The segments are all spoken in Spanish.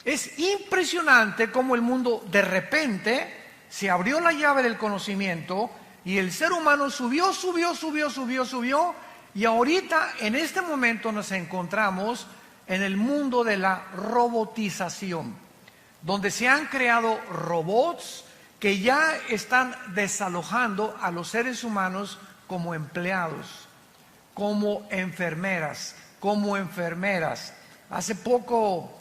Es impresionante cómo el mundo de repente se abrió la llave del conocimiento y el ser humano subió, y ahorita en este momento nos encontramos en el mundo de la robotización, donde se han creado robots que ya están desalojando a los seres humanos como empleados, como enfermeras. Hace poco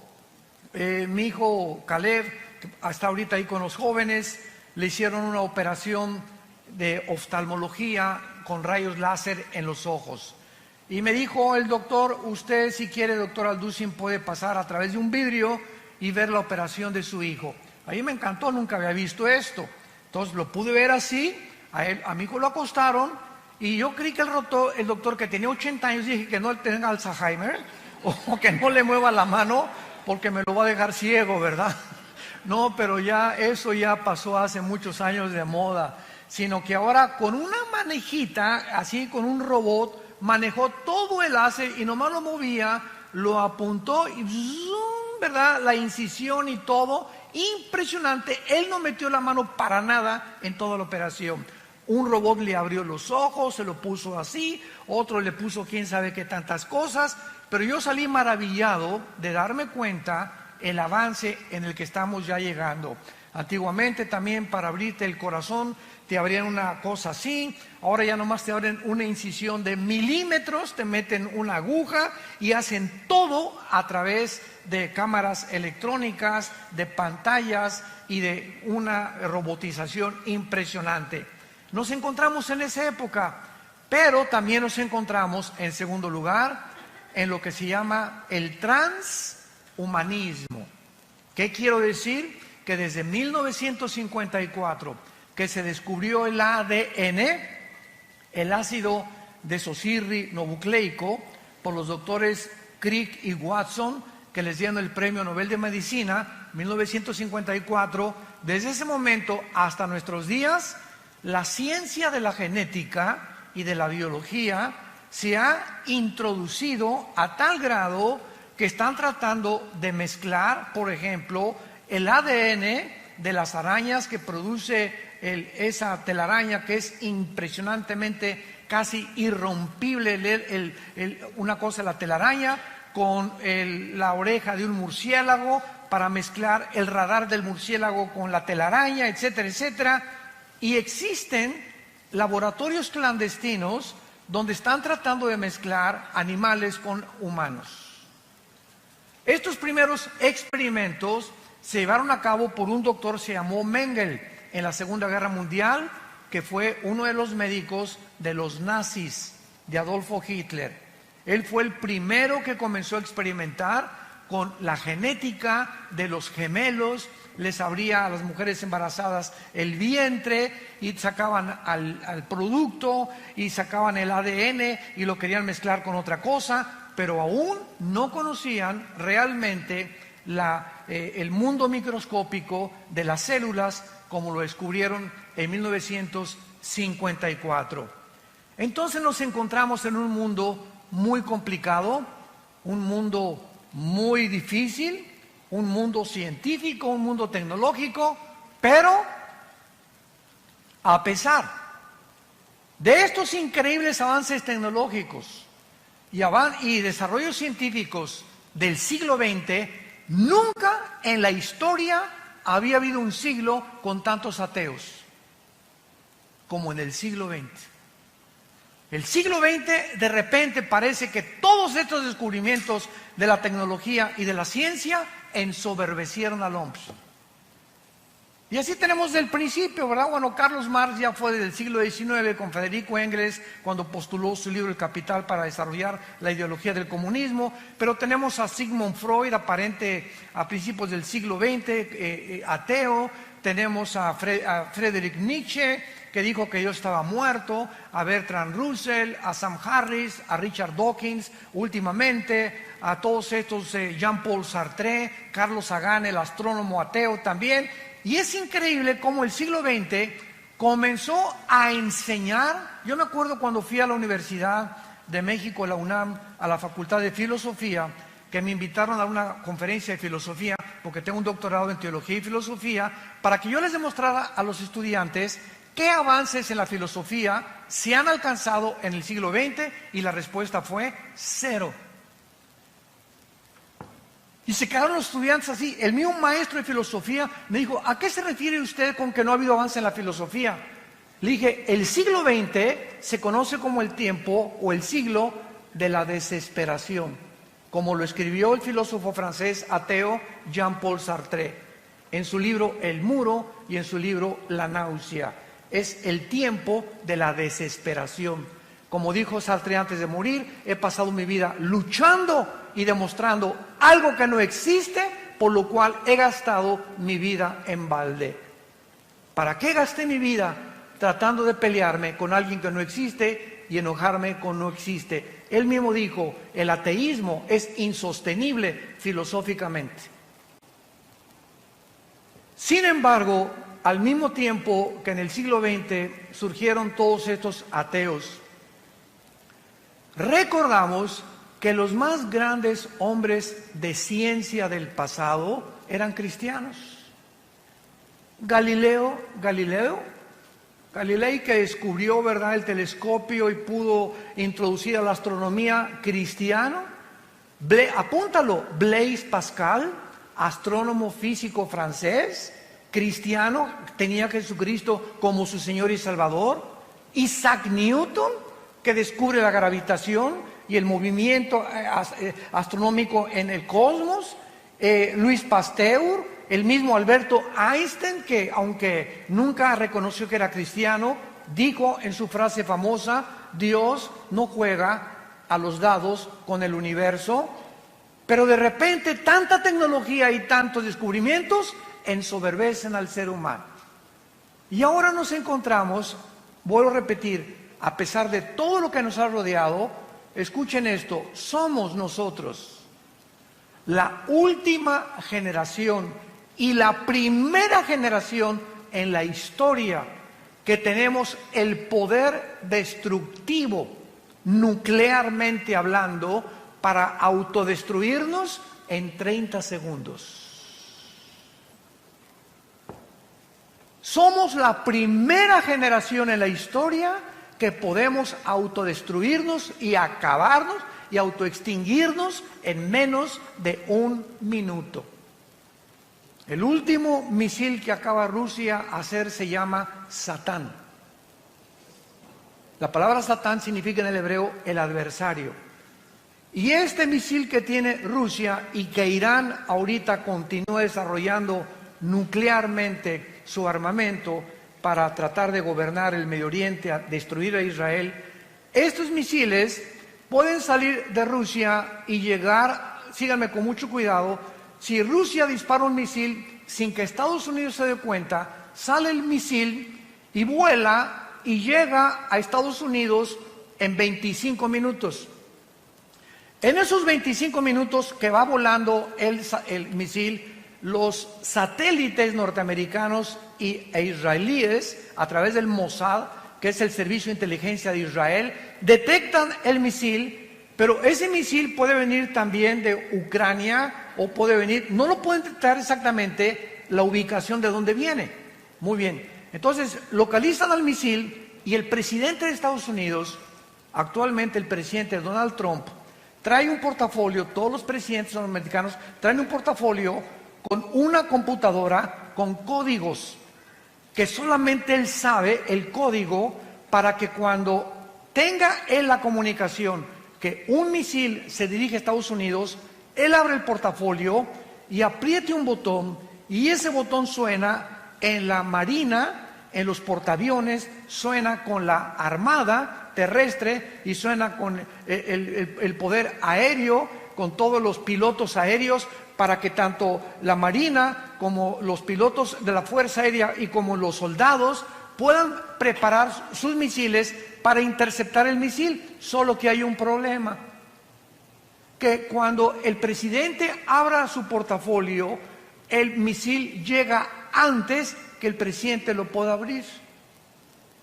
mi hijo Caleb, que está ahorita ahí con los jóvenes, le hicieron una operación de oftalmología con rayos láser en los ojos. Y me dijo el doctor: usted, si quiere, doctor Alducin, puede pasar a través de un vidrio y ver la operación de su hijo. A mí me encantó, nunca había visto esto. Entonces lo pude ver así, a mi hijo lo acostaron, y yo creí que el doctor, que tenía 80 años, dije que no tenga Alzheimer, o que no le mueva la mano, porque me lo va a dejar ciego, ¿verdad? No, pero ya eso ya pasó hace muchos años de moda, sino que ahora con una manejita, así con un robot, manejó todo el láser y nomás lo movía, lo apuntó y ¡zum!, ¿verdad? La incisión y todo, impresionante. Él no metió la mano para nada en toda la operación. Un robot le abrió los ojos, se lo puso así, otro le puso quién sabe qué tantas cosas, pero yo salí maravillado de darme cuenta el avance en el que estamos ya llegando. Antiguamente también, para abrirte el corazón te abrían una cosa así, ahora ya nomás te abren una incisión de milímetros, te meten una aguja y hacen todo a través de cámaras electrónicas, de pantallas y de una robotización impresionante. Nos encontramos en esa época, pero también nos encontramos, en segundo lugar, en lo que se llama el transhumanismo. ¿Qué quiero decir? Que desde 1954, que se descubrió el ADN, el ácido desoxirribonucleico, por los doctores Crick y Watson, que les dieron el Premio Nobel de Medicina, 1954, desde ese momento hasta nuestros días, la ciencia de la genética y de la biología se ha introducido a tal grado que están tratando de mezclar, por ejemplo, el ADN de las arañas que produce esa telaraña, que es impresionantemente casi irrompible, una cosa la telaraña, con la oreja de un murciélago, para mezclar el radar del murciélago con la telaraña, etcétera, etcétera. Y existen laboratorios clandestinos donde están tratando de mezclar animales con humanos. Estos primeros experimentos se llevaron a cabo por un doctor, se llamó Mengele, en la Segunda Guerra Mundial, que fue uno de los médicos de los nazis, de Adolfo Hitler. Él fue el primero que comenzó a experimentar con la genética de los gemelos, les abría a las mujeres embarazadas el vientre y sacaban al producto y sacaban el ADN y lo querían mezclar con otra cosa, pero aún no conocían realmente el mundo microscópico de las células, como lo descubrieron en 1954. Entonces nos encontramos en un mundo muy complicado, un mundo muy difícil, un mundo científico, un mundo tecnológico, pero a pesar de estos increíbles avances tecnológicos y desarrollos científicos del siglo XX, nunca en la historia había habido un siglo con tantos ateos como en el siglo XX. El siglo XX, de repente, parece que todos estos descubrimientos de la tecnología y de la ciencia ensoberbecieron al hombre. Y así tenemos del principio, ¿verdad? Bueno, Carlos Marx ya fue del siglo XIX con Federico Engels, cuando postuló su libro El Capital para desarrollar la ideología del comunismo, pero tenemos a Sigmund Freud, aparente a principios del siglo XX, ateo. Tenemos a Friedrich Nietzsche, que dijo que Dios estaba muerto, a Bertrand Russell, a Sam Harris, a Richard Dawkins, últimamente, a todos estos, Jean-Paul Sartre, Carlos Sagan, el astrónomo ateo también. Y es increíble cómo el siglo XX comenzó a enseñar. Yo me acuerdo cuando fui a la Universidad de México, la UNAM, a la Facultad de Filosofía, que me invitaron a una conferencia de filosofía, porque tengo un doctorado en teología y filosofía, para que yo les demostrara a los estudiantes qué avances en la filosofía se han alcanzado en el siglo XX, y la respuesta fue cero. Y se quedaron los estudiantes así. El mío maestro de filosofía me dijo: ¿a qué se refiere usted con que no ha habido avance en la filosofía? Le dije: el siglo XX se conoce como el tiempo o el siglo de la desesperación, como lo escribió el filósofo francés ateo Jean-Paul Sartre en su libro El Muro y en su libro La Náusea. Es el tiempo de la desesperación. Como dijo Sartre antes de morir: he pasado mi vida luchando y demostrando algo que no existe, por lo cual he gastado mi vida en balde. ¿Para qué gasté mi vida tratando de pelearme con alguien que no existe y enojarme con no existe? Él mismo dijo: el ateísmo es insostenible filosóficamente. Sin embargo, al mismo tiempo que en el siglo XX surgieron todos estos ateos, recordamos que los más grandes hombres de ciencia del pasado eran cristianos. Galilei, que descubrió, ¿verdad?, el telescopio y pudo introducir a la astronomía, cristiano. Apúntalo: Blaise Pascal, astrónomo físico francés, cristiano, tenía a Jesucristo como su Señor y Salvador. Isaac Newton, que descubre la gravitación y el movimiento astronómico en el cosmos. Luis Pasteur, el mismo Alberto Einstein, que aunque nunca reconoció que era cristiano, dijo en su frase famosa: Dios no juega a los dados con el universo. Pero de repente tanta tecnología y tantos descubrimientos ensoberbecen al ser humano. Y ahora nos encontramos, vuelvo a repetir, a pesar de todo lo que nos ha rodeado, escuchen esto: somos nosotros la última generación y la primera generación en la historia que tenemos el poder destructivo, nuclearmente hablando, para autodestruirnos en 30 segundos. Somos la primera generación en la historia que podemos autodestruirnos y acabarnos y autoextinguirnos en menos de un minuto. El último misil que acaba Rusia de hacer se llama Satán. La palabra Satán significa en el hebreo el adversario. Y este misil que tiene Rusia y que Irán ahorita continúa desarrollando nuclearmente su armamento para tratar de gobernar el Medio Oriente, a destruir a Israel, estos misiles pueden salir de Rusia y llegar, síganme con mucho cuidado, si Rusia dispara un misil sin que Estados Unidos se dé cuenta, sale el misil y vuela y llega a Estados Unidos en 25 minutos. En esos 25 minutos que va volando el misil, los satélites norteamericanos e israelíes, a través del Mossad, que es el servicio de inteligencia de Israel, detectan el misil, pero ese misil puede venir también de Ucrania o puede venir, no lo pueden detectar exactamente la ubicación de donde viene. Muy bien, entonces localizan al misil y el presidente de Estados Unidos, actualmente el presidente Donald Trump, trae un portafolio, todos los presidentes norteamericanos traen un portafolio con una computadora con códigos que solamente él sabe el código, para que cuando tenga él la comunicación que un misil se dirige a Estados Unidos, él abre el portafolio y apriete un botón, y ese botón suena en la marina, en los portaaviones, suena con la armada terrestre y suena con el poder aéreo, con todos los pilotos aéreos, para que tanto la marina como los pilotos de la Fuerza Aérea y como los soldados puedan preparar sus misiles para interceptar el misil. Solo que hay un problema, que cuando el presidente abra su portafolio, el misil llega antes que el presidente lo pueda abrir.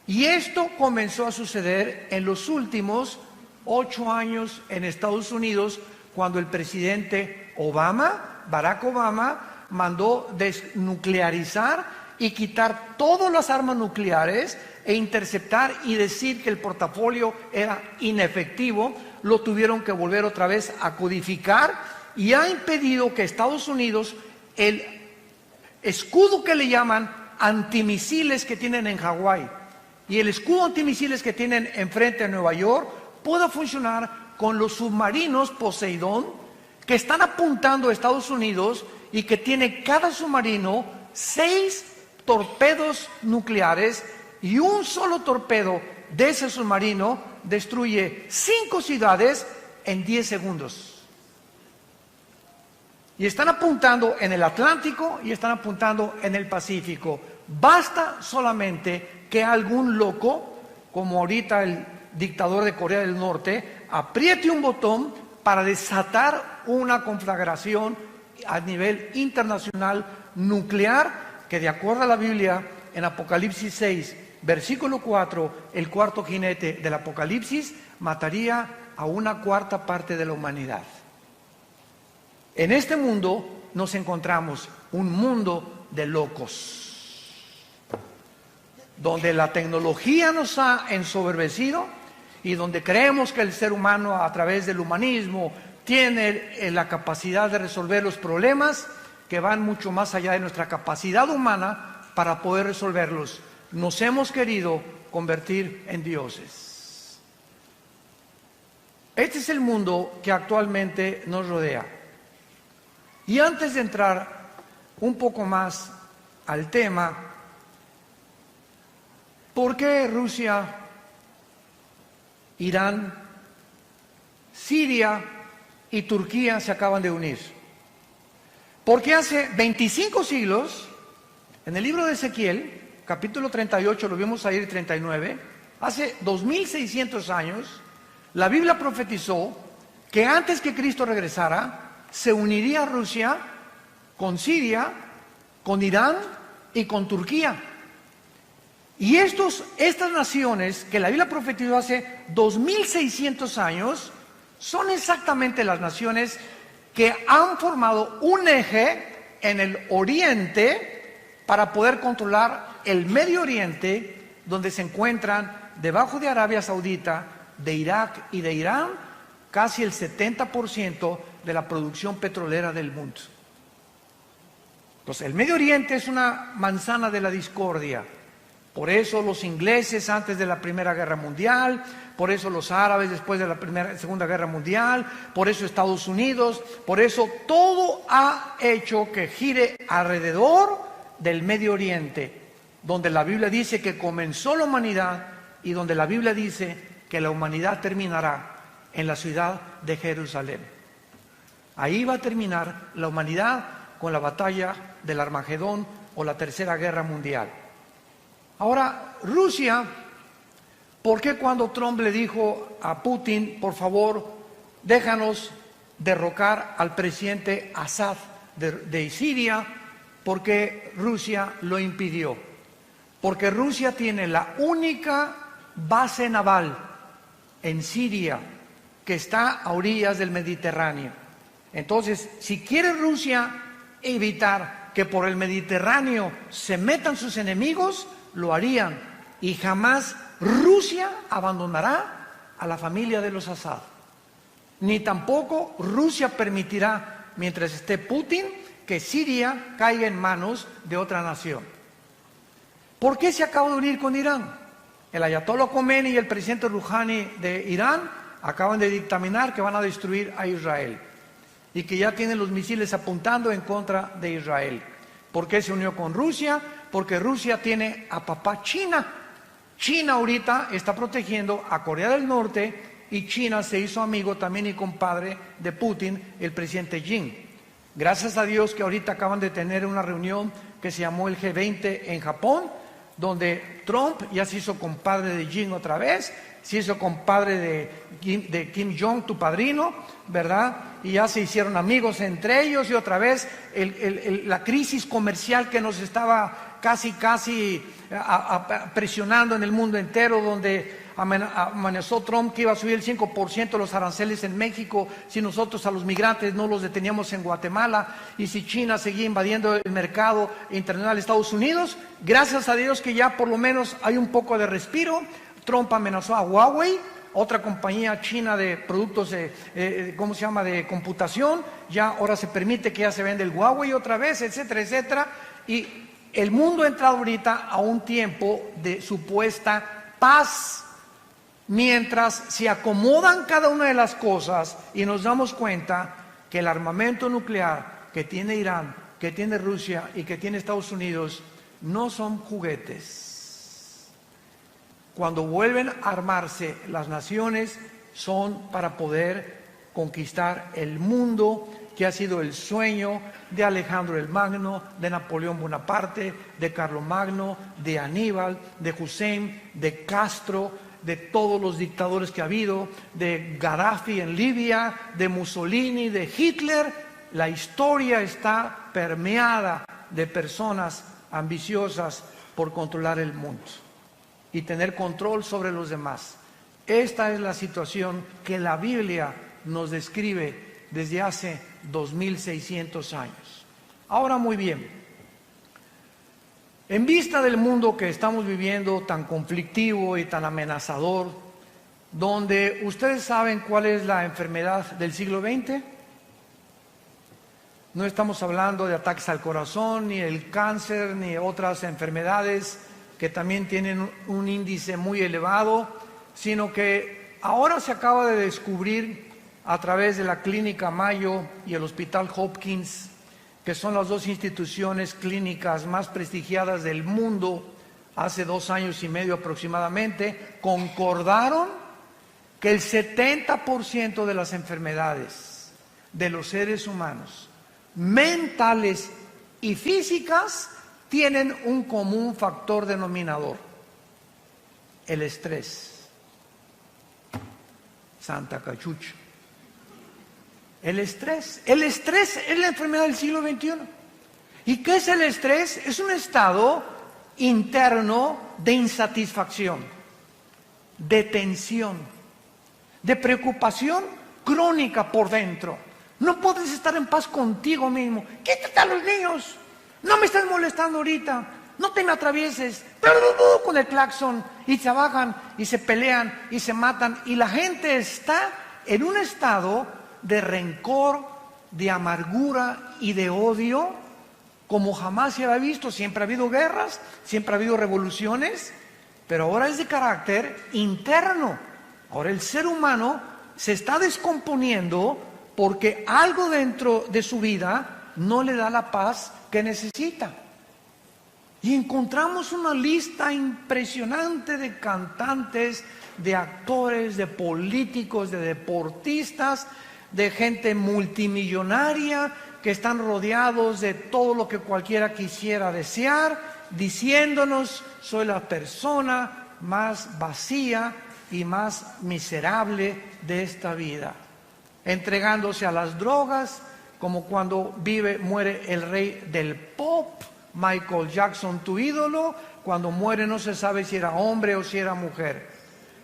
Y esto comenzó a suceder en los últimos 8 años en Estados Unidos, cuando el presidente Barack Obama, mandó desnuclearizar y quitar todas las armas nucleares e interceptar y decir que el portafolio era inefectivo. Lo tuvieron que volver otra vez a codificar y ha impedido que Estados Unidos, el escudo que le llaman antimisiles que tienen en Hawái y el escudo antimisiles que tienen enfrente de Nueva York, pueda funcionar con los submarinos Poseidón que están apuntando a Estados Unidos y que tiene cada submarino 6 torpedos nucleares, y un solo torpedo de ese submarino destruye 5 ciudades en 10 segundos. Y están apuntando en el Atlántico y están apuntando en el Pacífico. Basta solamente que algún loco, como ahorita el dictador de Corea del Norte, apriete un botón para desatar una conflagración a nivel internacional nuclear, que de acuerdo a la Biblia, en Apocalipsis 6, versículo 4, el cuarto jinete del Apocalipsis mataría a 1/4 parte de la humanidad. En este mundo nos encontramos un mundo de locos, donde la tecnología nos ha ensoberbecido y donde creemos que el ser humano, a través del humanismo, tiene la capacidad de resolver los problemas que van mucho más allá de nuestra capacidad humana para poder resolverlos. Nos hemos querido convertir en dioses. Este es el mundo que actualmente nos rodea. Y antes de entrar un poco más al tema, ¿por qué Rusia, Irán, Siria y Turquía se acaban de unir? Porque hace 25 siglos, en el libro de Ezequiel, capítulo 38, lo vimos ahí, 39, hace 2600 años, la Biblia profetizó que antes que Cristo regresara, se uniría Rusia con Siria, con Irán y con Turquía. Y estas naciones que la Biblia profetizó hace 2600 años, son exactamente las naciones que han formado un eje en el Oriente para poder controlar el Medio Oriente, donde se encuentran debajo de Arabia Saudita, de Irak y de Irán, casi el 70% de la producción petrolera del mundo. Entonces, el Medio Oriente es una manzana de la discordia. Por eso los ingleses antes de la Primera Guerra Mundial, por eso los árabes después de la Segunda Guerra Mundial, por eso Estados Unidos, por eso todo ha hecho que gire alrededor del Medio Oriente, donde la Biblia dice que comenzó la humanidad y donde la Biblia dice que la humanidad terminará en la ciudad de Jerusalén. Ahí va a terminar la humanidad con la batalla del Armagedón o la Tercera Guerra Mundial. Ahora, Rusia, ¿por qué cuando Trump le dijo a Putin, por favor, déjanos derrocar al presidente Assad de Siria, por qué Rusia lo impidió? Porque Rusia tiene la única base naval en Siria que está a orillas del Mediterráneo. Entonces, si quiere Rusia evitar que por el Mediterráneo se metan sus enemigos, lo harían, y jamás Rusia abandonará a la familia de los Assad, ni tampoco Rusia permitirá, mientras esté Putin, que Siria caiga en manos de otra nación. ¿Por qué se acaba de unir con Irán? El ayatollah Khomeini y el presidente Rouhani de Irán acaban de dictaminar que van a destruir a Israel y que ya tienen los misiles apuntando en contra de Israel. ¿Por qué se unió con Rusia? Porque Rusia tiene a papá China. China ahorita está protegiendo a Corea del Norte y China se hizo amigo también y compadre de Putin, el presidente Xi. Gracias a Dios que ahorita acaban de tener una reunión que se llamó el G20 en Japón, donde Trump ya se hizo compadre de Xi otra vez, se hizo compadre de Kim Jong, tu padrino, ¿verdad? Y ya se hicieron amigos entre ellos y otra vez la crisis comercial que nos estaba casi presionando en el mundo entero, donde amenazó Trump que iba a subir el 5% los aranceles en México si nosotros a los migrantes no los deteníamos en Guatemala, y si China seguía invadiendo el mercado internacional de Estados Unidos. Gracias a Dios que ya por lo menos hay un poco de respiro. Trump amenazó a Huawei, otra compañía china de productos de computación. Ya ahora se permite que ya se vende el Huawei otra vez, etcétera, etcétera. Y el mundo ha entrado ahorita a un tiempo de supuesta paz, mientras se acomodan cada una de las cosas y nos damos cuenta que el armamento nuclear que tiene Irán, que tiene Rusia y que tiene Estados Unidos no son juguetes. Cuando vuelven a armarse las naciones, son para poder conquistar el mundo, que ha sido el sueño de Alejandro el Magno, de Napoleón Bonaparte, de Carlomagno, de Aníbal, de Hussein, de Castro, de todos los dictadores que ha habido, de Gaddafi en Libia, de Mussolini, de Hitler. La historia está permeada de personas ambiciosas por controlar el mundo y tener control sobre los demás. Esta es la situación que la Biblia nos describe desde hace 2600 años. Ahora, muy bien, en vista del mundo que estamos viviendo tan conflictivo y tan amenazador, donde ustedes saben cuál es la enfermedad del siglo XX, no estamos hablando de ataques al corazón, ni el cáncer, ni otras enfermedades que también tienen un índice muy elevado, sino que ahora se acaba de descubrir a través de la Clínica Mayo y el Hospital Hopkins, que son las dos instituciones clínicas más prestigiadas del mundo, hace 2 años y medio aproximadamente, concordaron que el 70% de las enfermedades de los seres humanos, mentales y físicas, tienen un común factor denominador: el estrés. Santa Cachucha. El estrés es la enfermedad del siglo XXI. ¿Y qué es el estrés? Es un estado interno de insatisfacción, de tensión, de preocupación crónica por dentro. No puedes estar en paz contigo mismo. Quítate a los niños. No me estás molestando ahorita, no te me atravieses, con el claxon, y se bajan y se pelean y se matan, y la gente está en un estado de rencor, de amargura y de odio como jamás se había visto. Siempre ha habido guerras, siempre ha habido revoluciones, pero ahora es de carácter interno. Ahora el ser humano se está descomponiendo porque algo dentro de su vida no le da la paz que necesita. Y encontramos una lista impresionante de cantantes, de actores, de políticos, de deportistas, de gente multimillonaria que están rodeados de todo lo que cualquiera quisiera desear, diciéndonos: soy la persona más vacía y más miserable de esta vida, entregándose a las drogas, como cuando muere el rey del pop, Michael Jackson, tu ídolo. Cuando muere no se sabe si era hombre o si era mujer.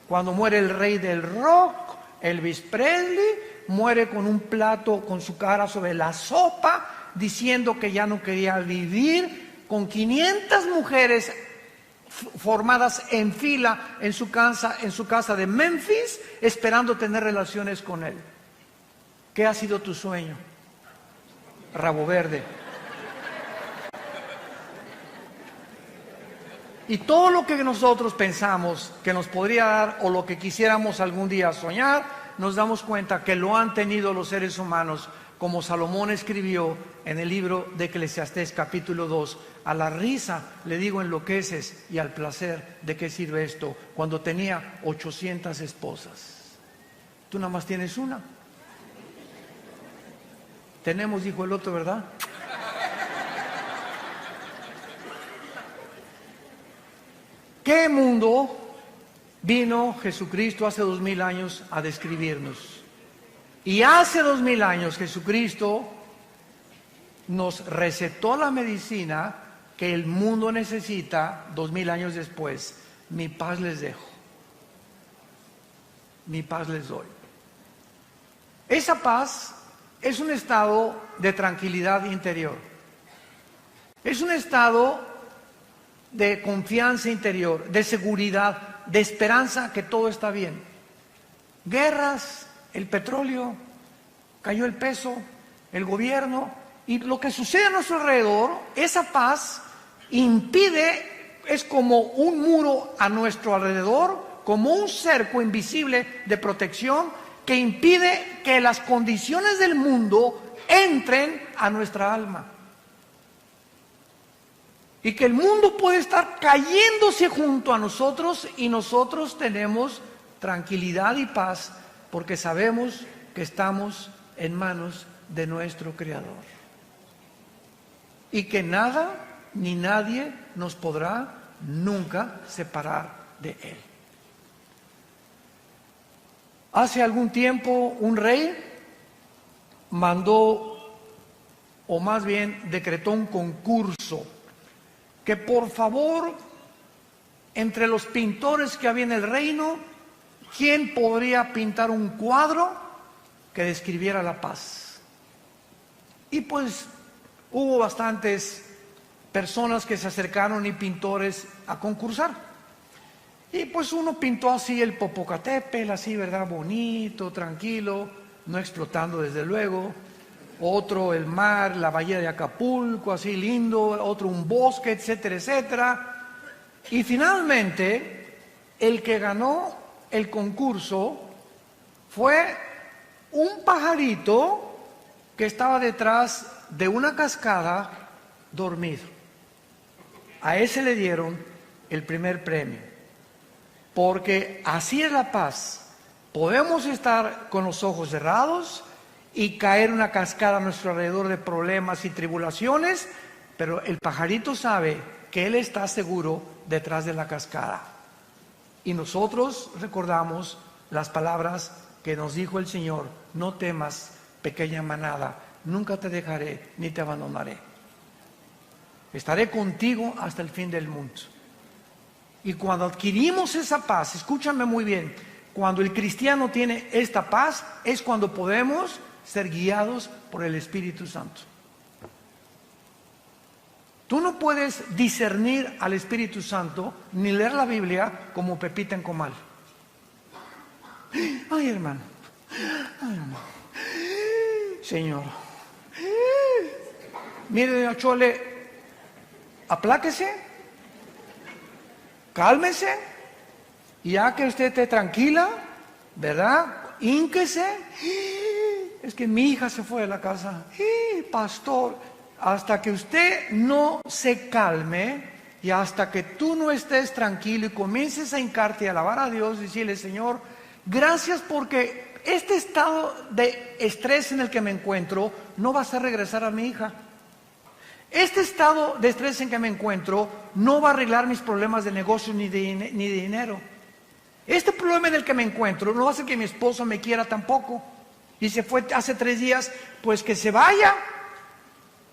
Cuando muere el rey del rock, Elvis Presley, muere con un plato con su cara sobre la sopa, diciendo que ya no quería vivir, con 500 mujeres formadas en fila en su casa de Memphis, esperando tener relaciones con él. ¿Qué ha sido tu sueño? Rabo verde. Y todo lo que nosotros pensamos que nos podría dar, o lo que quisiéramos algún día soñar, nos damos cuenta que lo han tenido los seres humanos, como Salomón escribió en el libro de Eclesiastés capítulo 2: a la risa le digo enloqueces, y al placer ¿de qué sirve esto? Cuando tenía 800 esposas. Tú nada más tienes una. Tenemos, dijo el otro, ¿verdad? ¿Qué mundo vino Jesucristo hace 2000 años a describirnos? Y hace 2000 años Jesucristo nos recetó la medicina que el mundo necesita 2000 años después: mi paz les dejo. mi paz les doy. Esa paz es un estado de tranquilidad interior. Es un estado de confianza interior, de seguridad, de esperanza que todo está bien. Guerras, el petróleo, cayó el peso, el gobierno, y lo que sucede a nuestro alrededor, esa paz impide, es como un muro a nuestro alrededor, como un cerco invisible de protección que impide que las condiciones del mundo entren a nuestra alma. Y que el mundo puede estar cayéndose junto a nosotros y nosotros tenemos tranquilidad y paz porque sabemos que estamos en manos de nuestro Creador. Y que nada ni nadie nos podrá nunca separar de Él. Hace algún tiempo un rey mandó, o más bien decretó un concurso, que por favor, entre los pintores que había en el reino, ¿quién podría pintar un cuadro que describiera la paz? Y pues hubo bastantes personas que se acercaron y pintores a concursar. Y pues uno pintó así el Popocatépetl, así, ¿verdad? Bonito, tranquilo, no explotando desde luego. Otro el mar, la bahía de Acapulco, así lindo. Otro un bosque, etcétera, etcétera. Y finalmente, el que ganó el concurso fue un pajarito que estaba detrás de una cascada dormido. A ese le dieron el primer premio. Porque así es la paz. Podemos estar con los ojos cerrados y caer una cascada a nuestro alrededor de problemas y tribulaciones, pero el pajarito sabe que él está seguro detrás de la cascada. Y nosotros recordamos las palabras que nos dijo el Señor: no temas, pequeña manada, nunca te dejaré ni te abandonaré. Estaré contigo hasta el fin del mundo. Y cuando adquirimos esa paz, escúchame muy bien, cuando el cristiano tiene esta paz, es cuando podemos ser guiados por el Espíritu Santo. Tú no puedes discernir al Espíritu Santo ni leer la Biblia como Pepita en comal. Ay, hermano. Ay, hermano. Señor. Mire, doña Chole, apláquese. Cálmese, y ya que usted esté tranquila, ¿verdad? Hínquese. Es que mi hija se fue de la casa. Pastor, hasta que usted no se calme y hasta que tú no estés tranquilo y comiences a hincarte y alabar a Dios y decirle: Señor, gracias porque este estado de estrés en el que me encuentro no va a hacer regresar a mi hija. Este estado de estrés en que me encuentro no va a arreglar mis problemas de negocio ni de dinero. Este problema en el que me encuentro no va a hacer que mi esposo me quiera tampoco. Y se fue hace 3 días, pues que se vaya.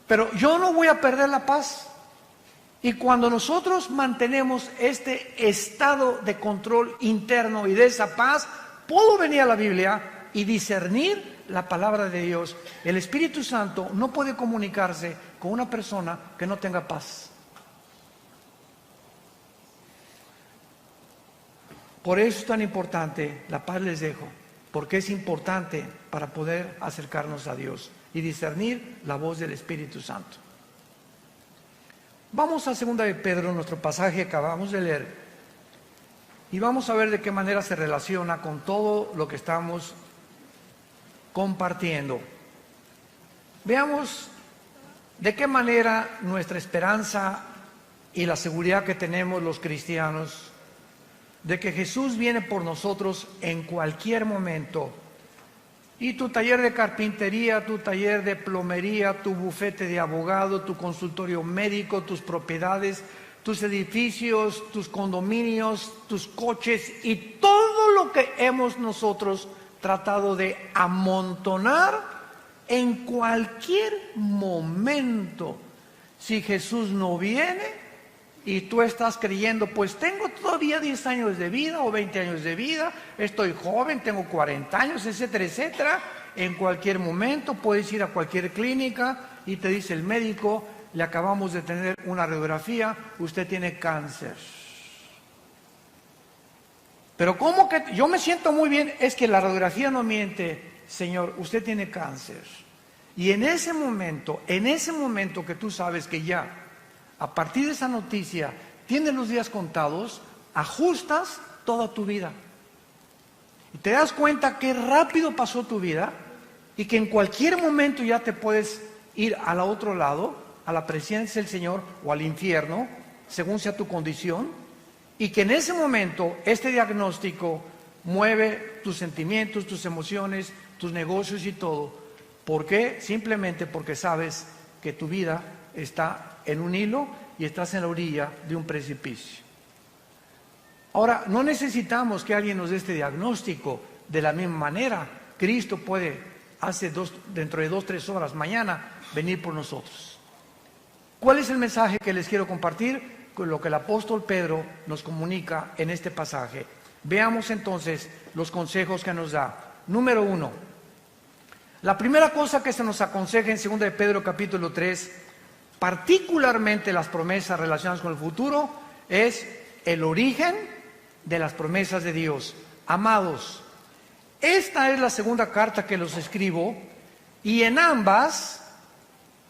Pero yo no voy a perder la paz. Y cuando nosotros mantenemos este estado de control interno y de esa paz, puedo venir a la Biblia y discernir la palabra de Dios. El Espíritu Santo no puede comunicarse con una persona que no tenga paz. Por eso es tan importante, la paz les dejo, porque es importante para poder acercarnos a Dios y discernir la voz del Espíritu Santo. Vamos a 2 de Pedro, nuestro pasaje que acabamos de leer, y vamos a ver de qué manera se relaciona con todo lo que estamos compartiendo. Veamos de qué manera nuestra esperanza y la seguridad que tenemos los cristianos de que Jesús viene por nosotros en cualquier momento. Y tu taller de carpintería, tu taller de plomería, tu bufete de abogado, tu consultorio médico, tus propiedades, tus edificios, tus condominios, tus coches y todo lo que hemos nosotros tratado de amontonar, en cualquier momento, si Jesús no viene, y tú estás creyendo, pues tengo todavía 10 años de vida o 20 años de vida, estoy joven, tengo 40 años, etcétera, etcétera. En cualquier momento puedes ir a cualquier clínica y te dice el médico, le acabamos de tener una radiografía, usted tiene cáncer. Pero ¿cómo que yo me siento muy bien? Es que la radiografía no miente, señor, usted tiene cáncer. Y en ese momento que tú sabes que ya, a partir de esa noticia, tienes los días contados, ajustas toda tu vida. Y te das cuenta que rápido pasó tu vida y que en cualquier momento ya te puedes ir al otro lado, a la presencia del Señor o al infierno, según sea tu condición, y que en ese momento este diagnóstico mueve tus sentimientos, tus emociones, tus negocios y todo. ¿Por qué? Simplemente porque sabes que tu vida está en un hilo y estás en la orilla de un precipicio. Ahora, no necesitamos que alguien nos dé este diagnóstico de la misma manera. Cristo puede, dentro de 2-3 horas, mañana, venir por nosotros. ¿Cuál es el mensaje que les quiero compartir? Con lo que el apóstol Pedro nos comunica en este pasaje. Veamos entonces los consejos que nos da. Número 1. La primera cosa que se nos aconseja en 2 de Pedro capítulo 3, particularmente las promesas relacionadas con el futuro, es el origen de las promesas de Dios. Amados, esta es la segunda carta que los escribo, y en ambas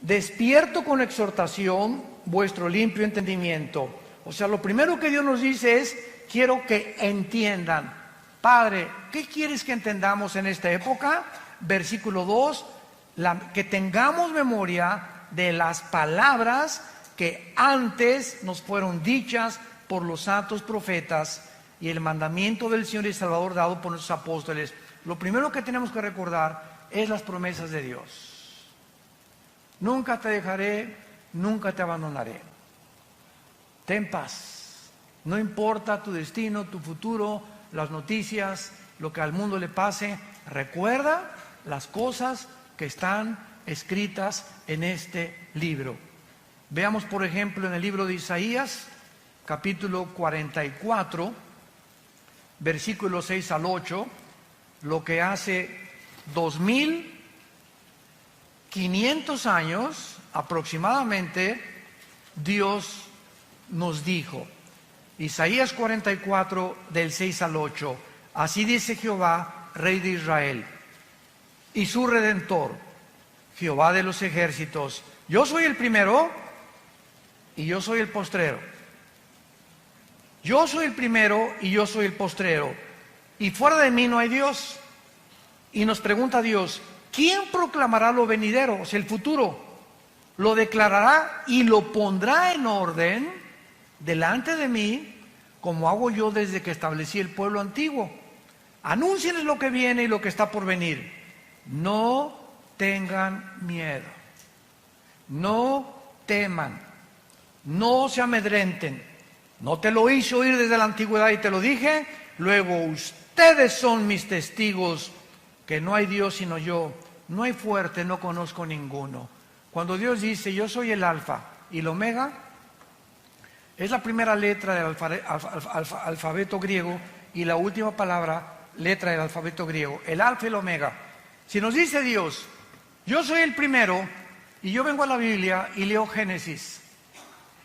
despierto con exhortación vuestro limpio entendimiento. O sea, lo primero que Dios nos dice es, quiero que entiendan. Padre, ¿qué quieres que entendamos en esta época? Versículo 2, que tengamos memoria de las palabras que antes nos fueron dichas por los santos profetas y el mandamiento del Señor y Salvador dado por nuestros apóstoles. Lo primero que tenemos que recordar es las promesas de Dios. Nunca te dejaré, nunca te abandonaré. Ten paz. No importa tu destino, tu futuro, las noticias, lo que al mundo le pase. Recuerda las cosas que están escritas en este libro. Veamos, por ejemplo, en el libro de Isaías, capítulo 44, versículos 6 al 8, lo que hace 2500 años aproximadamente Dios nos dijo. Isaías 44 del 6 al 8, así dice Jehová, Rey de Israel, y su Redentor, Jehová de los ejércitos, yo soy el primero y yo soy el postrero. Yo soy el primero y yo soy el postrero, y fuera de mí no hay Dios. Y nos pregunta Dios, ¿quién proclamará lo venidero, o sea, el futuro? Lo declarará y lo pondrá en orden delante de mí, como hago yo desde que establecí el pueblo antiguo. Anúncienles lo que viene y lo que está por venir. No tengan miedo, no teman, no se amedrenten. No te lo hice oír desde la antigüedad y te lo dije. Luego ustedes son mis testigos que no hay Dios sino yo. No hay fuerte, no conozco ninguno. Cuando Dios dice yo soy el alfa y el omega, es la primera letra del alfabeto griego y la última letra del alfabeto griego, el alfa y el omega. Si nos dice Dios, yo soy el primero, y yo vengo a la Biblia y leo Génesis,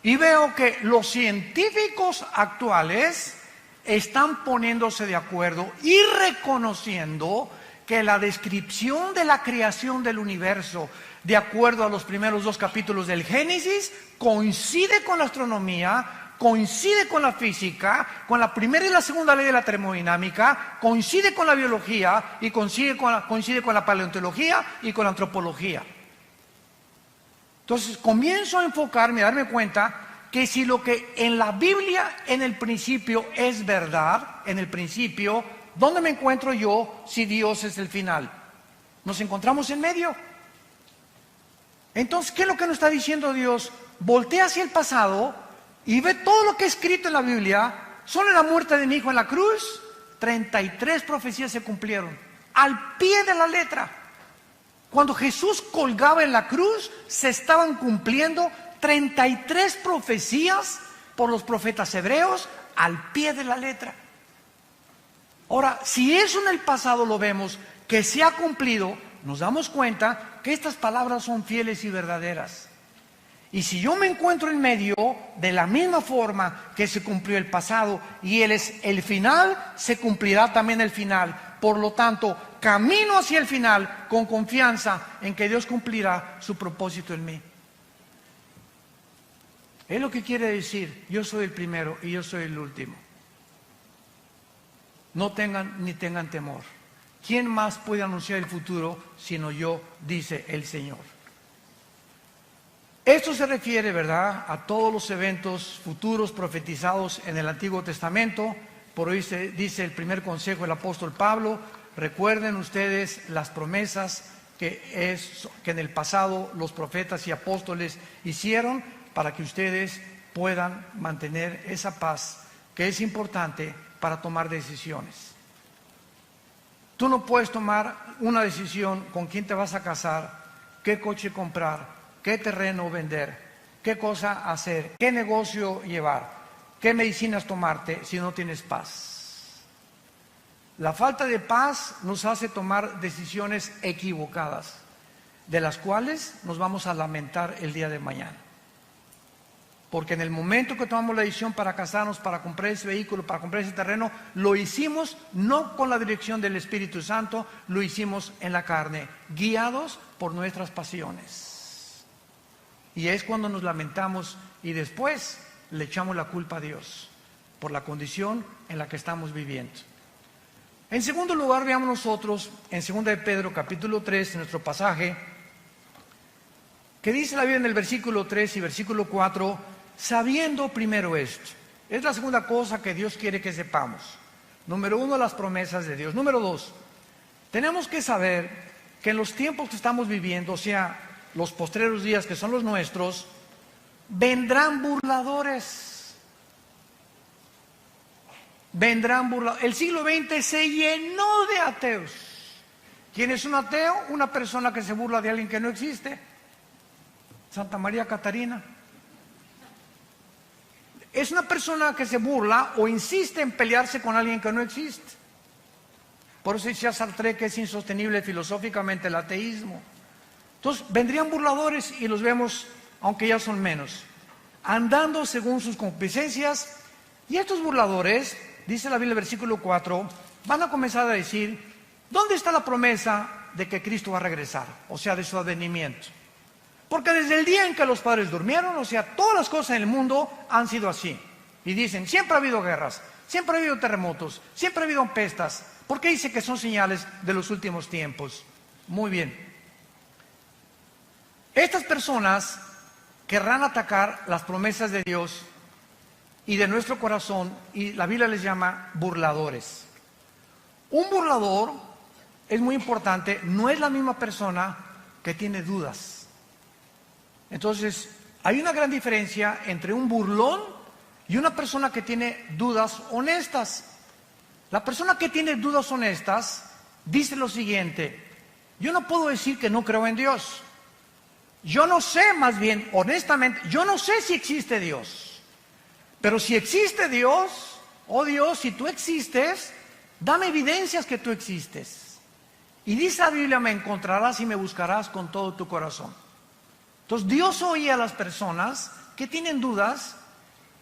y veo que los científicos actuales están poniéndose de acuerdo y reconociendo que la descripción de la creación del universo, de acuerdo a los primeros 2 capítulos del Génesis, coincide con la astronomía, coincide con la física, con la primera y la segunda ley de la termodinámica, coincide con la biología y coincide con la paleontología y con la antropología. Entonces comienzo a enfocarme, a darme cuenta que si lo que en la Biblia en el principio es verdad, en el principio, ¿dónde me encuentro yo si Dios es el final? Nos encontramos en medio. Entonces, ¿qué es lo que nos está diciendo Dios? Voltea hacia el pasado y ve todo lo que es escrito en la Biblia. Solo en la muerte de mi hijo en la cruz, 33 profecías se cumplieron, al pie de la letra. Cuando Jesús colgaba en la cruz, se estaban cumpliendo 33 profecías por los profetas hebreos al pie de la letra. Ahora, si eso en el pasado lo vemos, que se ha cumplido, nos damos cuenta que estas palabras son fieles y verdaderas. Y si yo me encuentro en medio, de la misma forma que se cumplió el pasado y Él es el final, se cumplirá también el final. Por lo tanto, camino hacia el final con confianza en que Dios cumplirá su propósito en mí. Es lo que quiere decir: yo soy el primero y yo soy el último. No tengan ni tengan temor. ¿Quién más puede anunciar el futuro sino yo?, dice el Señor. Esto se refiere, ¿verdad?, a todos los eventos futuros profetizados en el Antiguo Testamento. Por hoy se dice el primer consejo del apóstol Pablo: recuerden ustedes las promesas que en el pasado los profetas y apóstoles hicieron, para que ustedes puedan mantener esa paz que es importante para tomar decisiones. Tú no puedes tomar una decisión con quién te vas a casar, qué coche comprar, qué terreno vender, qué cosa hacer, qué negocio llevar, qué medicinas tomarte, si no tienes paz. La falta de paz nos hace tomar decisiones equivocadas, de las cuales nos vamos a lamentar el día de mañana. Porque en el momento que tomamos la decisión para casarnos, para comprar ese vehículo, para comprar ese terreno, lo hicimos no con la dirección del Espíritu Santo, lo hicimos en la carne, guiados por nuestras pasiones. Y es cuando nos lamentamos y después le echamos la culpa a Dios por la condición en la que estamos viviendo. En segundo lugar, veamos nosotros en 2 de Pedro capítulo 3, en nuestro pasaje, que dice la Biblia en el versículo 3 y versículo 4: sabiendo primero esto. Es la segunda cosa que Dios quiere que sepamos. Número 1, las promesas de Dios. Número 2, tenemos que saber que en los tiempos que estamos viviendo, o sea, los postreros días que son los nuestros, vendrán burladores. Vendrán burladores. El siglo XX se llenó de ateos. ¿Quién es un ateo? Una persona que se burla de alguien que no existe. Santa María Catarina. Es una persona que se burla o insiste en pelearse con alguien que no existe. Por eso decía Sartre que es insostenible filosóficamente el ateísmo. Entonces vendrían burladores, y los vemos, aunque ya son menos, andando según sus concupiscencias. Y estos burladores, dice la Biblia, versículo 4, van a comenzar a decir: ¿dónde está la promesa de que Cristo va a regresar? O sea, de su advenimiento. Porque desde el día en que los padres durmieron, o sea, todas las cosas en el mundo han sido así. Y dicen: siempre ha habido guerras, siempre ha habido terremotos, siempre ha habido pestas. ¿Por qué dice que son señales de los últimos tiempos? Muy bien. Estas personas querrán atacar las promesas de Dios y de nuestro corazón, y la Biblia les llama burladores. Un burlador, es muy importante, no es la misma persona que tiene dudas. Entonces, hay una gran diferencia entre un burlón y una persona que tiene dudas honestas. La persona que tiene dudas honestas dice lo siguiente: yo no puedo decir que no creo en Dios. Yo no sé, más bien, honestamente, yo no sé si existe Dios. Pero si existe Dios, oh Dios, si tú existes, dame evidencias que tú existes. Y dice la Biblia: me encontrarás y me buscarás con todo tu corazón. Entonces Dios oye a las personas que tienen dudas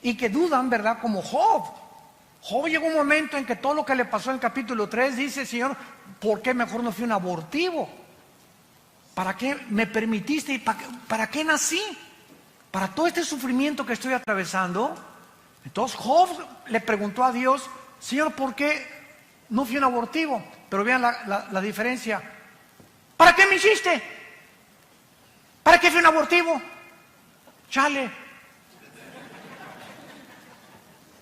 y que dudan, ¿verdad? Como Job. Job llegó un momento en que todo lo que le pasó en el capítulo 3, dice: Señor, ¿por qué mejor no fui un abortivo? ¿Para qué me permitiste y para qué nací? Para todo este sufrimiento que estoy atravesando. Entonces Job le preguntó a Dios: Señor, ¿por qué no fui un abortivo? Pero vean la diferencia. ¿Para qué me hiciste? ¿Para qué fui un abortivo? Chale.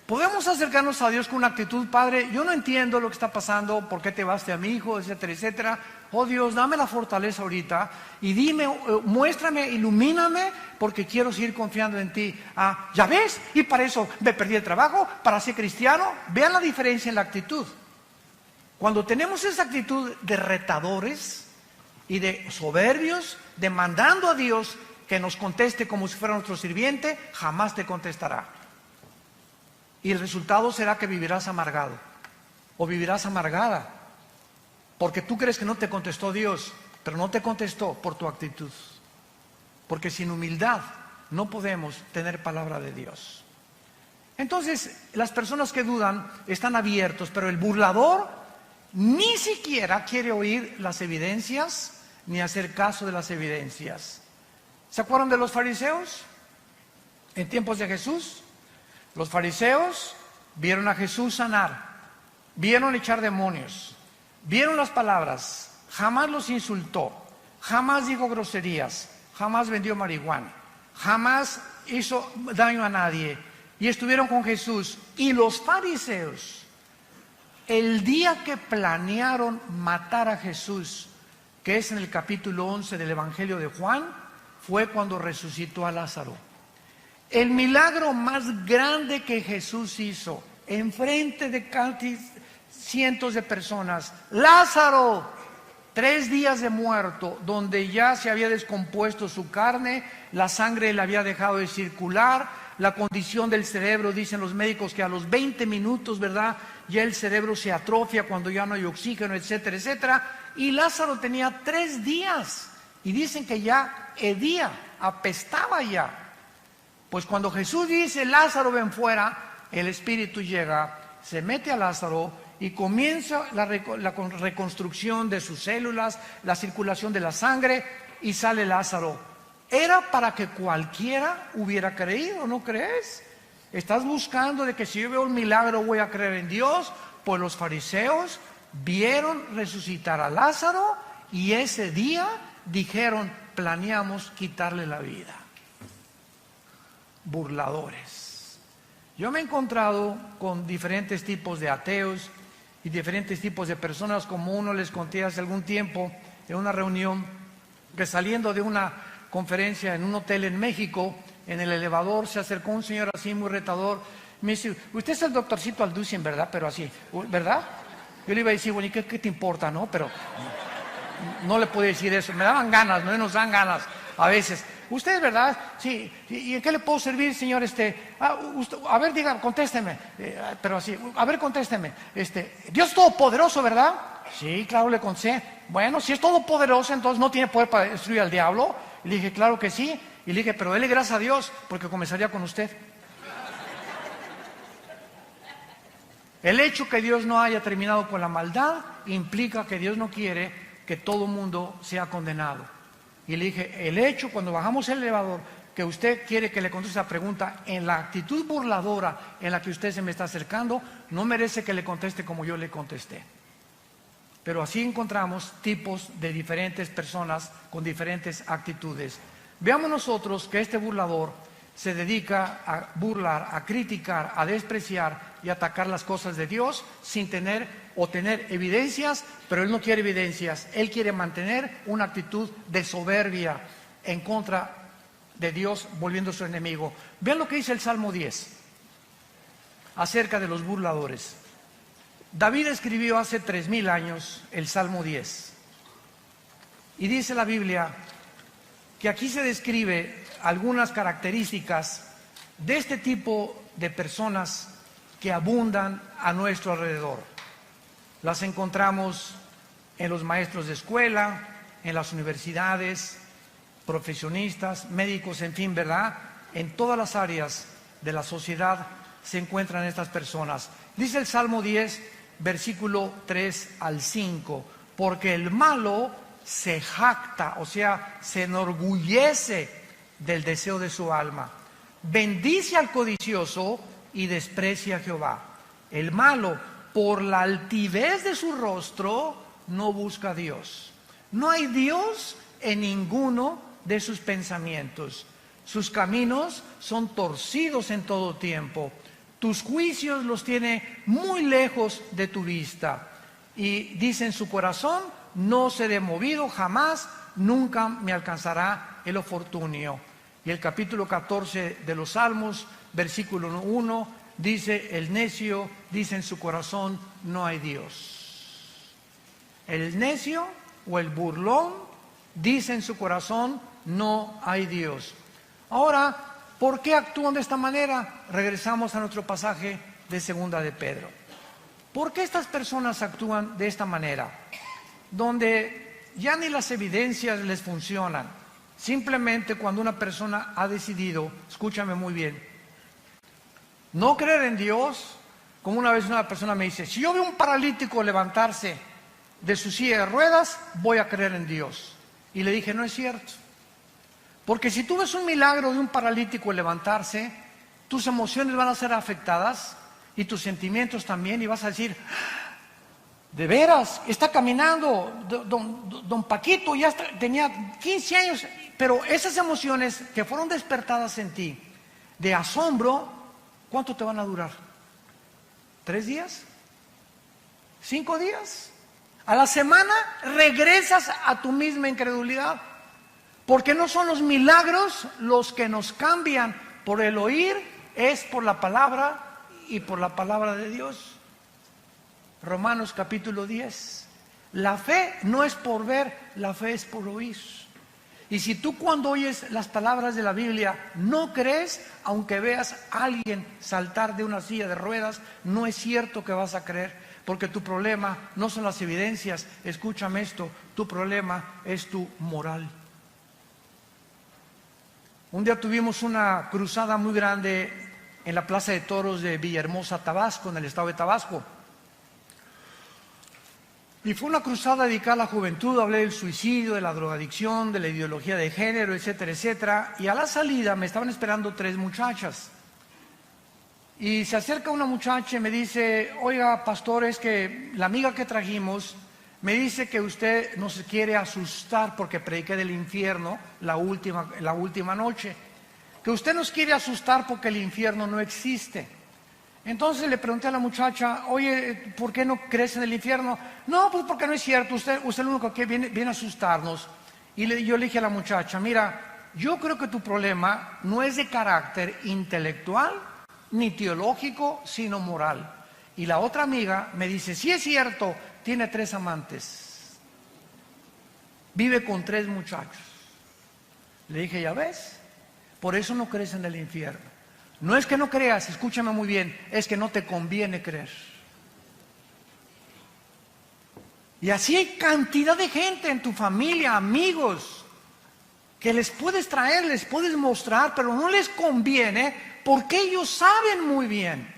Podemos acercarnos a Dios con una actitud: Padre, yo no entiendo lo que está pasando, por qué te vas a mi hijo, etcétera, etcétera. Oh Dios, dame la fortaleza ahorita y dime, muéstrame, ilumíname, porque quiero seguir confiando en ti. Ah, ¿ya ves? Y para eso me perdí el trabajo, para ser cristiano. Vean la diferencia en la actitud. Cuando tenemos esa actitud de retadores y de soberbios, demandando a Dios que nos conteste como si fuera nuestro sirviente, jamás te contestará. Y el resultado será que vivirás amargado o vivirás amargada, porque tú crees que no te contestó Dios, pero no te contestó por tu actitud. Porque sin humildad no podemos tener palabra de Dios. Entonces, las personas que dudan están abiertos, pero el burlador ni siquiera quiere oír las evidencias ni hacer caso de las evidencias. ¿Se acuerdan de los fariseos? En tiempos de Jesús, los fariseos vieron a Jesús sanar, vieron echar demonios, vieron las palabras, jamás los insultó, jamás dijo groserías, jamás vendió marihuana, jamás hizo daño a nadie, y estuvieron con Jesús. Y los fariseos, el día que planearon matar a Jesús, que es en el capítulo 11 del Evangelio de Juan, fue cuando resucitó a Lázaro. El milagro más grande que Jesús hizo enfrente de casi cientos de personas. Lázaro, 3 días de muerto, donde ya se había descompuesto su carne, la sangre le había dejado de circular, la condición del cerebro, dicen los médicos que a los 20 minutos, ¿verdad?, ya el cerebro se atrofia cuando ya no hay oxígeno, etcétera, etcétera. Y Lázaro tenía 3 días y dicen que ya hedía, apestaba ya. Pues cuando Jesús dice, Lázaro, ven fuera, el espíritu llega, se mete a Lázaro y comienza la reconstrucción de sus células, la circulación de la sangre, y sale Lázaro. Era para que cualquiera hubiera creído, ¿no crees? Estás buscando de que si yo veo un milagro voy a creer en Dios. Pues los fariseos vieron resucitar a Lázaro y ese día dijeron, planeamos quitarle la vida. Burladores. Yo me he encontrado con diferentes tipos de ateos y diferentes tipos de personas, como uno les conté hace algún tiempo en una reunión, que saliendo de una conferencia en un hotel en México, en el elevador se acercó un señor así muy retador, me dice, usted es el doctorcito Alducin, ¿verdad? Pero así, ¿verdad? Yo le iba a decir, bueno, ¿y qué te importa, no? Pero no le puedo decir eso, me daban ganas, no nos dan ganas a veces. Usted, ¿verdad? Sí. ¿Y en qué le puedo servir, señor? A ver, diga, contésteme. Pero así, a ver, contésteme. Dios es todopoderoso, ¿verdad? Sí, claro, le contesté. Bueno, si es todopoderoso, entonces no tiene poder para destruir al diablo. Y le dije, claro que sí. Y le dije, pero dele gracias a Dios, porque comenzaría con usted. El hecho que Dios no haya terminado con la maldad implica que Dios no quiere que todo mundo sea condenado. Y le dije, el hecho cuando bajamos el elevador, que usted quiere que le conteste esa pregunta en la actitud burladora en la que usted se me está acercando, no merece que le conteste como yo le contesté. Pero así encontramos tipos de diferentes personas con diferentes actitudes. Veamos nosotros que este burlador se dedica a burlar, a criticar, a despreciar y atacar las cosas de Dios sin tener evidencias, pero él no quiere evidencias, él quiere mantener una actitud de soberbia en contra de Dios, volviendo su enemigo. Vean lo que dice el Salmo 10 acerca de los burladores. David escribió hace 3000 años el Salmo 10 y dice la Biblia que aquí se describe algunas características de este tipo de personas que abundan a nuestro alrededor. Las encontramos en los maestros de escuela, en las universidades, profesionistas, médicos, en fin, ¿verdad? En todas las áreas de la sociedad se encuentran estas personas. Dice el Salmo 10, versículo 3 al 5, porque el malo se jacta, o sea, se enorgullece del deseo de su alma. Bendice al codicioso y desprecia a Jehová. El malo, por la altivez de su rostro, no busca a Dios. No hay Dios en ninguno de sus pensamientos. Sus caminos son torcidos en todo tiempo. Tus juicios los tiene muy lejos de tu vista. Y dice en su corazón, no seré movido jamás, nunca me alcanzará el oportunio. Y el capítulo 14 de los Salmos, versículo 1, dice, el necio dice en su corazón, no hay Dios. El necio o el burlón dice en su corazón, no hay Dios. Ahora, ¿por qué actúan de esta manera? Regresamos a nuestro pasaje de segunda de Pedro. ¿Por qué estas personas actúan de esta manera? Donde ya ni las evidencias les funcionan. Simplemente cuando una persona ha decidido, escúchame muy bien, no creer en Dios, como una vez una persona me dice, si yo veo un paralítico levantarse de su silla de ruedas, voy a creer en Dios. Y le dije, no es cierto. Porque si tú ves un milagro de un paralítico levantarse, tus emociones van a ser afectadas y tus sentimientos también, y vas a decir, de veras, está caminando, don Paquito ya tenía 15 años, pero esas emociones que fueron despertadas en ti, de asombro, ¿cuánto te van a durar? ¿3 días? ¿5 días? A la semana regresas a tu misma incredulidad, porque no son los milagros los que nos cambian por el oír, es por la palabra y por la palabra de Dios. Romanos capítulo 10. La fe no es por ver, la fe es por oír. Y si tú cuando oyes las palabras de la Biblia no crees, aunque veas a alguien saltar de una silla de ruedas, no es cierto que vas a creer, porque tu problema no son las evidencias. Escúchame esto, tu problema es tu moral. Un día tuvimos una cruzada muy grande en la Plaza de Toros de Villahermosa, Tabasco, en el estado de Tabasco. Y fue una cruzada dedicada a la juventud. Hablé del suicidio, de la drogadicción, de la ideología de género, etcétera, etcétera. Y a la salida me estaban esperando 3 muchachas. Y se acerca una muchacha y me dice, oiga, pastor, es que la amiga que trajimos me dice que usted nos quiere asustar porque prediqué del infierno la última noche. Que usted nos quiere asustar porque el infierno no existe. Entonces le pregunté a la muchacha, oye, ¿por qué no crees en el infierno? No, pues porque no es cierto, usted es el único que viene a asustarnos. Y yo le dije a la muchacha, mira, yo creo que tu problema no es de carácter intelectual ni teológico, sino moral. Y la otra amiga me dice, sí es cierto, tiene 3 amantes, vive con 3 muchachos. Le dije, ya ves, por eso no crees en el infierno. No es que no creas, escúchame muy bien, es que no te conviene creer. Y así hay cantidad de gente en tu familia, amigos, que les puedes traer, les puedes mostrar, pero no les conviene porque ellos saben muy bien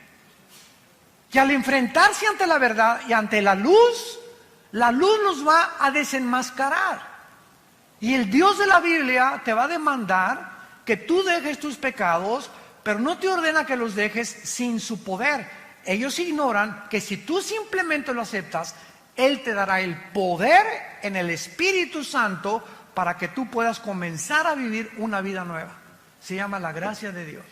que al enfrentarse ante la verdad y ante la luz los va a desenmascarar. Y el Dios de la Biblia te va a demandar que tú dejes tus pecados, pero no te ordena que los dejes sin su poder. Ellos ignoran que si tú simplemente lo aceptas, Él te dará el poder en el Espíritu Santo para que tú puedas comenzar a vivir una vida nueva. Se llama la gracia de Dios.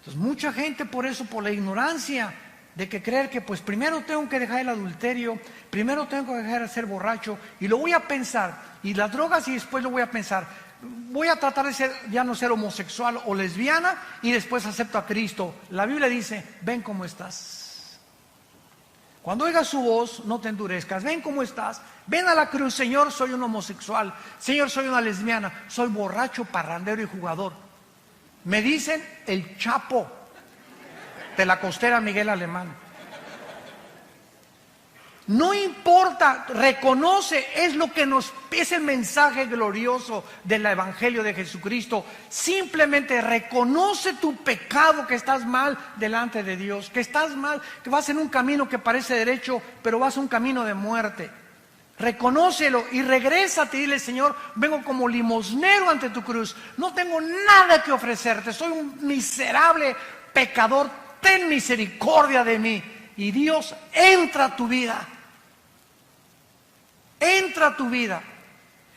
Entonces mucha gente por eso, por la ignorancia de que creer que pues primero tengo que dejar el adulterio, primero tengo que dejar de ser borracho y lo voy a pensar, y las drogas, y después lo voy a pensar. Voy a tratar de ya no ser homosexual o lesbiana y después acepto a Cristo. La Biblia dice, ven cómo estás. Cuando oigas su voz, no te endurezcas. Ven cómo estás. Ven a la cruz, Señor, soy un homosexual. Señor, soy una lesbiana. Soy borracho, parrandero y jugador. Me dicen el Chapo de la costera Miguel Alemán. No importa, reconoce, es el mensaje glorioso del Evangelio de Jesucristo. Simplemente reconoce tu pecado, que estás mal delante de Dios, que estás mal, que vas en un camino que parece derecho, pero vas en un camino de muerte. Reconócelo y regrésate y dile, Señor, vengo como limosnero ante tu cruz, no tengo nada que ofrecerte, soy un miserable pecador, ten misericordia de mí. Y Dios entra a tu vida. Entra a tu vida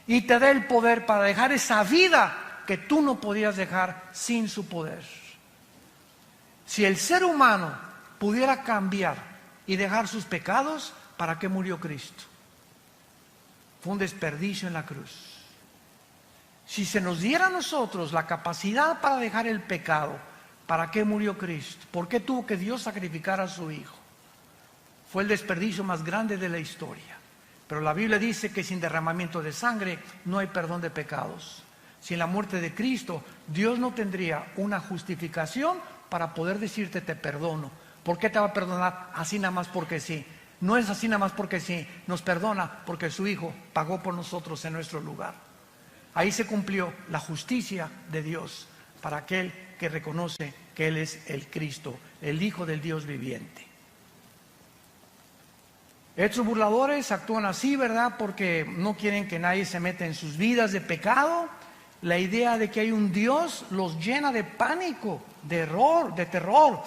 y te da el poder para dejar esa vida que tú no podías dejar sin su poder. Si el ser humano pudiera cambiar y dejar sus pecados, ¿para qué murió Cristo? Fue un desperdicio en la cruz. Si se nos diera a nosotros la capacidad para dejar el pecado, ¿para qué murió Cristo? ¿Por qué tuvo que Dios sacrificar a su Hijo? Fue el desperdicio más grande de la historia. Pero la Biblia dice que sin derramamiento de sangre no hay perdón de pecados. Sin la muerte de Cristo, Dios no tendría una justificación para poder decirte te perdono. ¿Por qué te va a perdonar? Así nada más porque sí. No es así nada más porque sí. Nos perdona porque su Hijo pagó por nosotros en nuestro lugar. Ahí se cumplió la justicia de Dios para aquel que reconoce que Él es el Cristo, el Hijo del Dios viviente. Estos burladores actúan así, ¿verdad? Porque no quieren que nadie se meta en sus vidas de pecado. La idea de que hay un Dios los llena de pánico, de error, de terror,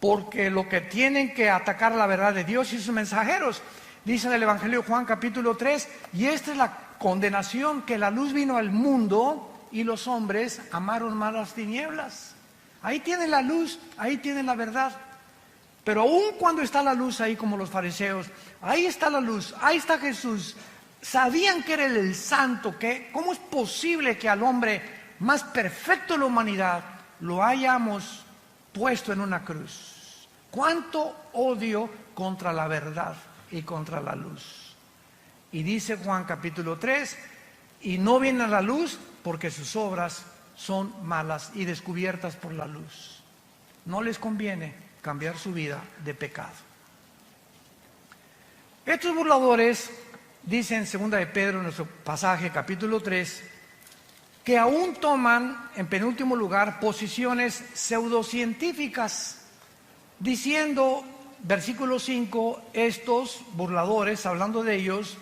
porque lo que tienen que atacar la verdad de Dios y sus mensajeros. Dice en el Evangelio de Juan capítulo 3, y esta es la condenación, que la luz vino al mundo y los hombres amaron más las tinieblas. Ahí tienen la luz, ahí tienen la verdad. Pero aun cuando está la luz ahí, como los fariseos, ahí está la luz, ahí está Jesús. Sabían que era el santo, que ¿cómo es posible que al hombre más perfecto de la humanidad lo hayamos puesto en una cruz? ¿Cuánto odio contra la verdad y contra la luz? Y dice Juan capítulo 3, y no viene a la luz porque sus obras son malas y descubiertas por la luz. No les conviene cambiar su vida de pecado. Estos burladores dicen en 2 de Pedro, en nuestro pasaje capítulo 3, que aún toman en penúltimo lugar posiciones pseudocientíficas, diciendo, versículo 5, estos burladores, hablando de ellos,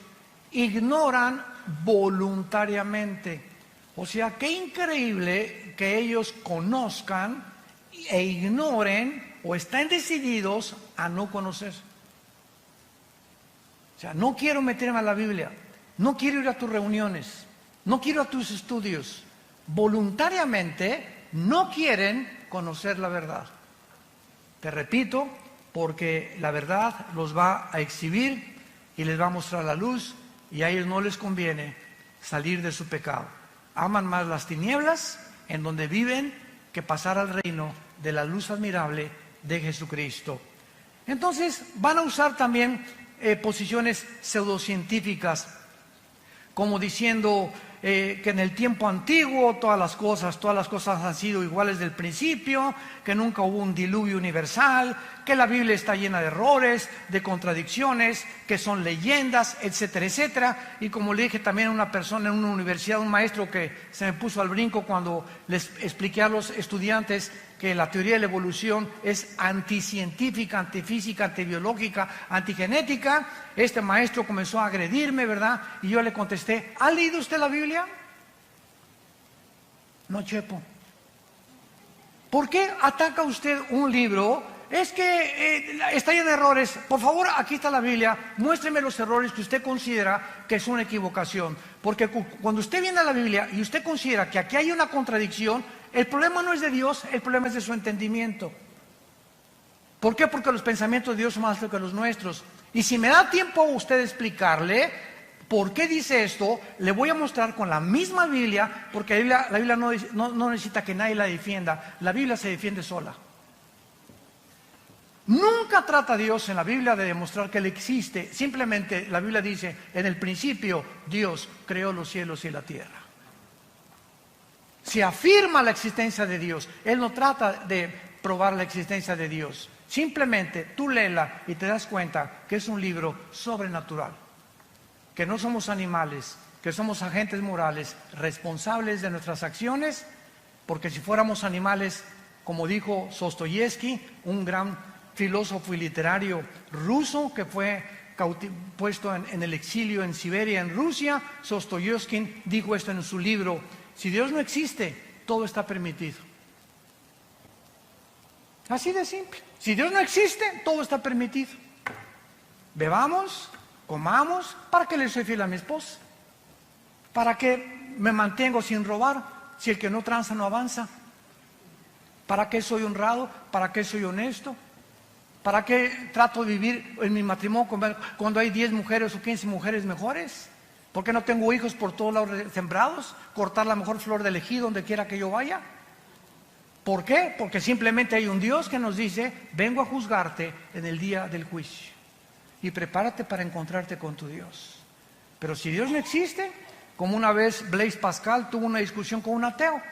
ignoran voluntariamente. O sea, qué increíble que ellos conozcan e ignoren o están decididos a no conocer. O sea, no quiero meterme a la Biblia, no quiero ir a tus reuniones, no quiero a tus estudios. Voluntariamente no quieren conocer la verdad. Te repito, porque la verdad los va a exhibir y les va a mostrar la luz, y a ellos no les conviene salir de su pecado. Aman más las tinieblas en donde viven que pasar al reino de la luz admirable de Jesucristo. Entonces van a usar también posiciones pseudocientíficas, como diciendo que en el tiempo antiguo todas las cosas han sido iguales del principio, que nunca hubo un diluvio universal, que la Biblia está llena de errores, de contradicciones, que son leyendas, etcétera, etcétera. Y como le dije también a una persona en una universidad, un maestro que se me puso al brinco cuando les expliqué a los estudiantes que la teoría de la evolución es anticientífica, antifísica, antibiológica, antigenética. Este maestro comenzó a agredirme, ¿verdad? Y yo le contesté, ¿ha leído usted la Biblia? No, Chepo. ¿Por qué ataca usted un libro? Es que está lleno de errores. Por favor, aquí está la Biblia, muéstreme los errores que usted considera que es una equivocación. Porque cuando usted viene a la Biblia y usted considera que aquí hay una contradicción, el problema no es de Dios, el problema es de su entendimiento. ¿Por qué? Porque los pensamientos de Dios son más altos que los nuestros. Y si me da tiempo a usted explicarle por qué dice esto, le voy a mostrar con la misma Biblia, porque la Biblia no necesita que nadie la defienda, la Biblia se defiende sola. Nunca trata Dios en la Biblia de demostrar que Él existe, simplemente la Biblia dice, en el principio Dios creó los cielos y la tierra. Se afirma la existencia de Dios, Él no trata de probar la existencia de Dios, simplemente tú léela y te das cuenta que es un libro sobrenatural, que no somos animales, que somos agentes morales responsables de nuestras acciones, porque si fuéramos animales, como dijo Dostoyevski, un gran filósofo y literario ruso que fue puesto en el exilio en Siberia, en Rusia, Dostoyevski dijo esto en su libro, si Dios no existe, todo está permitido. Así de simple. Si Dios no existe, todo está permitido. Bebamos, comamos, ¿para qué le soy fiel a mi esposa? ¿Para qué me mantengo sin robar si el que no tranza no avanza? ¿Para qué soy honrado? ¿Para qué soy honesto? ¿Para qué trato de vivir en mi matrimonio cuando hay 10 mujeres o 15 mujeres mejores? ¿Por qué no tengo hijos por todos lados sembrados? ¿Cortar la mejor flor del ejido donde quiera que yo vaya? ¿Por qué? Porque simplemente hay un Dios que nos dice, vengo a juzgarte en el día del juicio. Y prepárate para encontrarte con tu Dios. Pero si Dios no existe, como una vez Blaise Pascal tuvo una discusión con un ateo.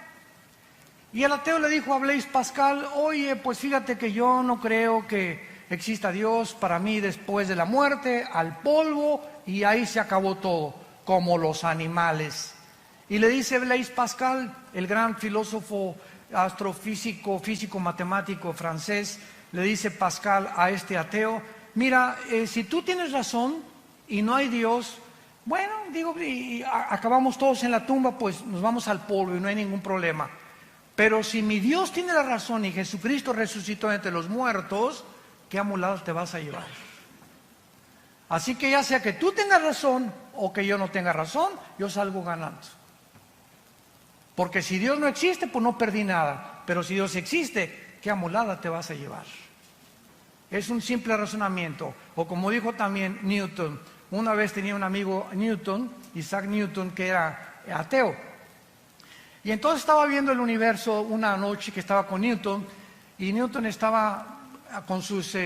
Y el ateo le dijo a Blaise Pascal: oye, pues fíjate que yo no creo que exista Dios. Para mí, después de la muerte, al polvo, y ahí se acabó todo, como los animales. Y le dice Blaise Pascal, el gran filósofo, astrofísico, físico matemático francés, le dice Pascal a este ateo: mira, si tú tienes razón y no hay Dios, bueno, digo, y acabamos todos en la tumba, pues nos vamos al polvo y no hay ningún problema. Pero si mi Dios tiene la razón y Jesucristo resucitó entre los muertos, ¿qué amulados te vas a llevar? Así que ya sea que tú tengas razón o que yo no tenga razón, yo salgo ganando. Porque si Dios no existe, pues no perdí nada. Pero si Dios existe, ¿qué amulada te vas a llevar? Es un simple razonamiento. O como dijo también Newton, una vez tenía un amigo Newton, Isaac Newton, que era ateo. Y entonces estaba viendo el universo una noche que estaba con Newton, y Newton estaba con sus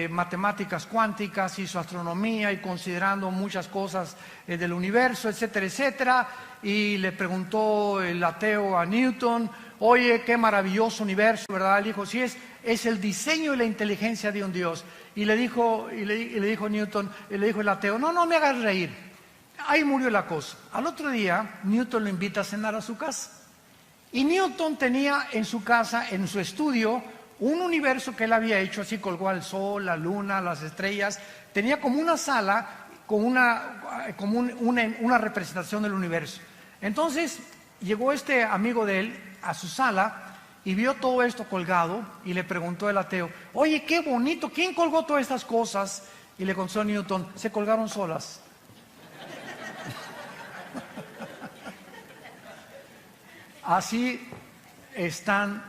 matemáticas cuánticas y su astronomía y considerando muchas cosas del universo, etcétera, etcétera. Y le preguntó el ateo a Newton: oye, qué maravilloso universo, ¿verdad? Le dijo: sí, es el diseño y la inteligencia de un Dios. Y le dijo Newton, le dijo el ateo: no me hagas reír. Ahí murió la cosa. Al otro día, Newton lo invita a cenar a su casa. Y Newton tenía en su casa, en su estudio, un universo que él había hecho, así colgó al sol, la luna, las estrellas. Tenía como una sala, con una representación del universo. Entonces, llegó este amigo de él a su sala y vio todo esto colgado y le preguntó el ateo: oye, qué bonito, ¿quién colgó todas estas cosas? Y le contestó Newton: se colgaron solas. Así están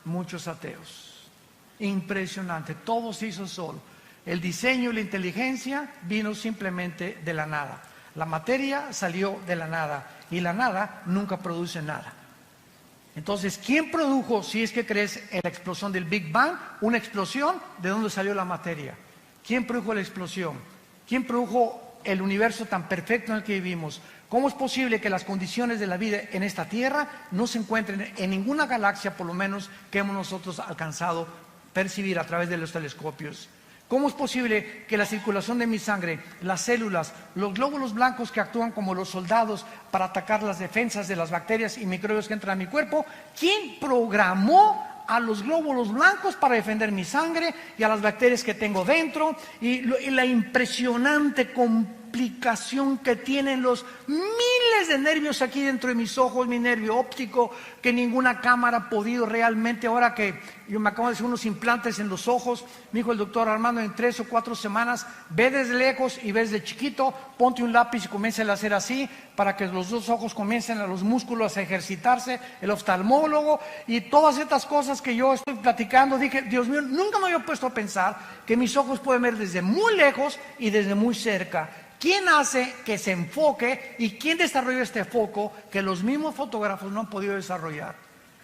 muchos ateos. Impresionante, todo se hizo solo. El diseño y la inteligencia vino simplemente de la nada. La materia salió de la nada y la nada nunca produce nada. Entonces, ¿quién produjo, si es que crees en la explosión del Big Bang, una explosión? ¿De dónde salió la materia? ¿Quién produjo la explosión? ¿Quién produjo el universo tan perfecto en el que vivimos? ¿Cómo es posible que las condiciones de la vida en esta tierra no se encuentren en ninguna galaxia, por lo menos, que hemos nosotros alcanzado percibir a través de los telescopios? ¿Cómo es posible que la circulación de mi sangre, las células, los glóbulos blancos que actúan como los soldados para atacar las defensas de las bacterias y microbios que entran a mi cuerpo? ¿Quién programó a los glóbulos blancos para defender mi sangre y a las bacterias que tengo dentro? Y la impresionante complicación que tienen los miles de nervios aquí dentro de mis ojos, mi nervio óptico, que ninguna cámara ha podido realmente. Ahora que yo me acabo de hacer unos implantes en los ojos, me dijo el doctor Armando: en 3 o 4 semanas, ve desde lejos y ves de chiquito, ponte un lápiz y comienza a hacer así, para que los dos ojos comiencen a los músculos a ejercitarse, el oftalmólogo y todas estas cosas que yo estoy platicando. Dije: Dios mío, nunca me había puesto a pensar que mis ojos pueden ver desde muy lejos y desde muy cerca. ¿Quién hace que se enfoque y quién desarrolla este foco que los mismos fotógrafos no han podido desarrollar?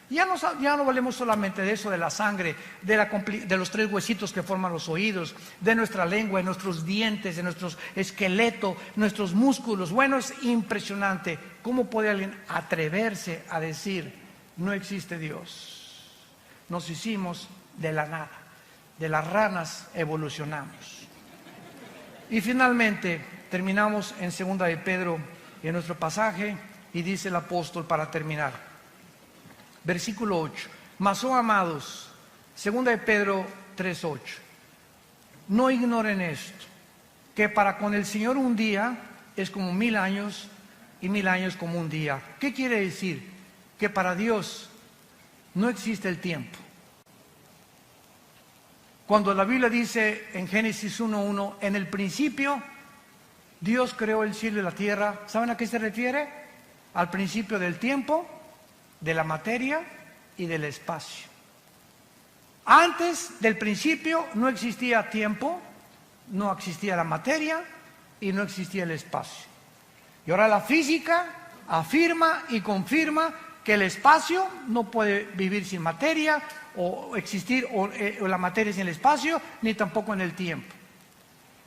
Ya no valemos solamente de eso, de la sangre, de los 3 huesitos que forman los oídos, de nuestra lengua, de nuestros dientes, de nuestro esqueleto, nuestros músculos. Bueno, es impresionante. ¿Cómo puede alguien atreverse a decir: no existe Dios? Nos hicimos de la nada, de las ranas evolucionamos. Y finalmente terminamos en 2 de Pedro, en nuestro pasaje, y dice el apóstol para terminar, versículo 8: mas, oh amados, 2 de Pedro 3:8, no ignoren esto, que para con el Señor un día es como 1000 años y 1000 años como un día. ¿Qué quiere decir? Que para Dios no existe el tiempo. Cuando la Biblia dice en Génesis 1:1, en el principio Dios creó el cielo y la tierra, ¿saben a qué se refiere? Al principio del tiempo, de la materia y del espacio. Antes del principio no existía tiempo, no existía la materia y no existía el espacio. Y ahora la física afirma y confirma que el espacio no puede vivir sin materia, o existir o la materia sin el espacio, ni tampoco en el tiempo.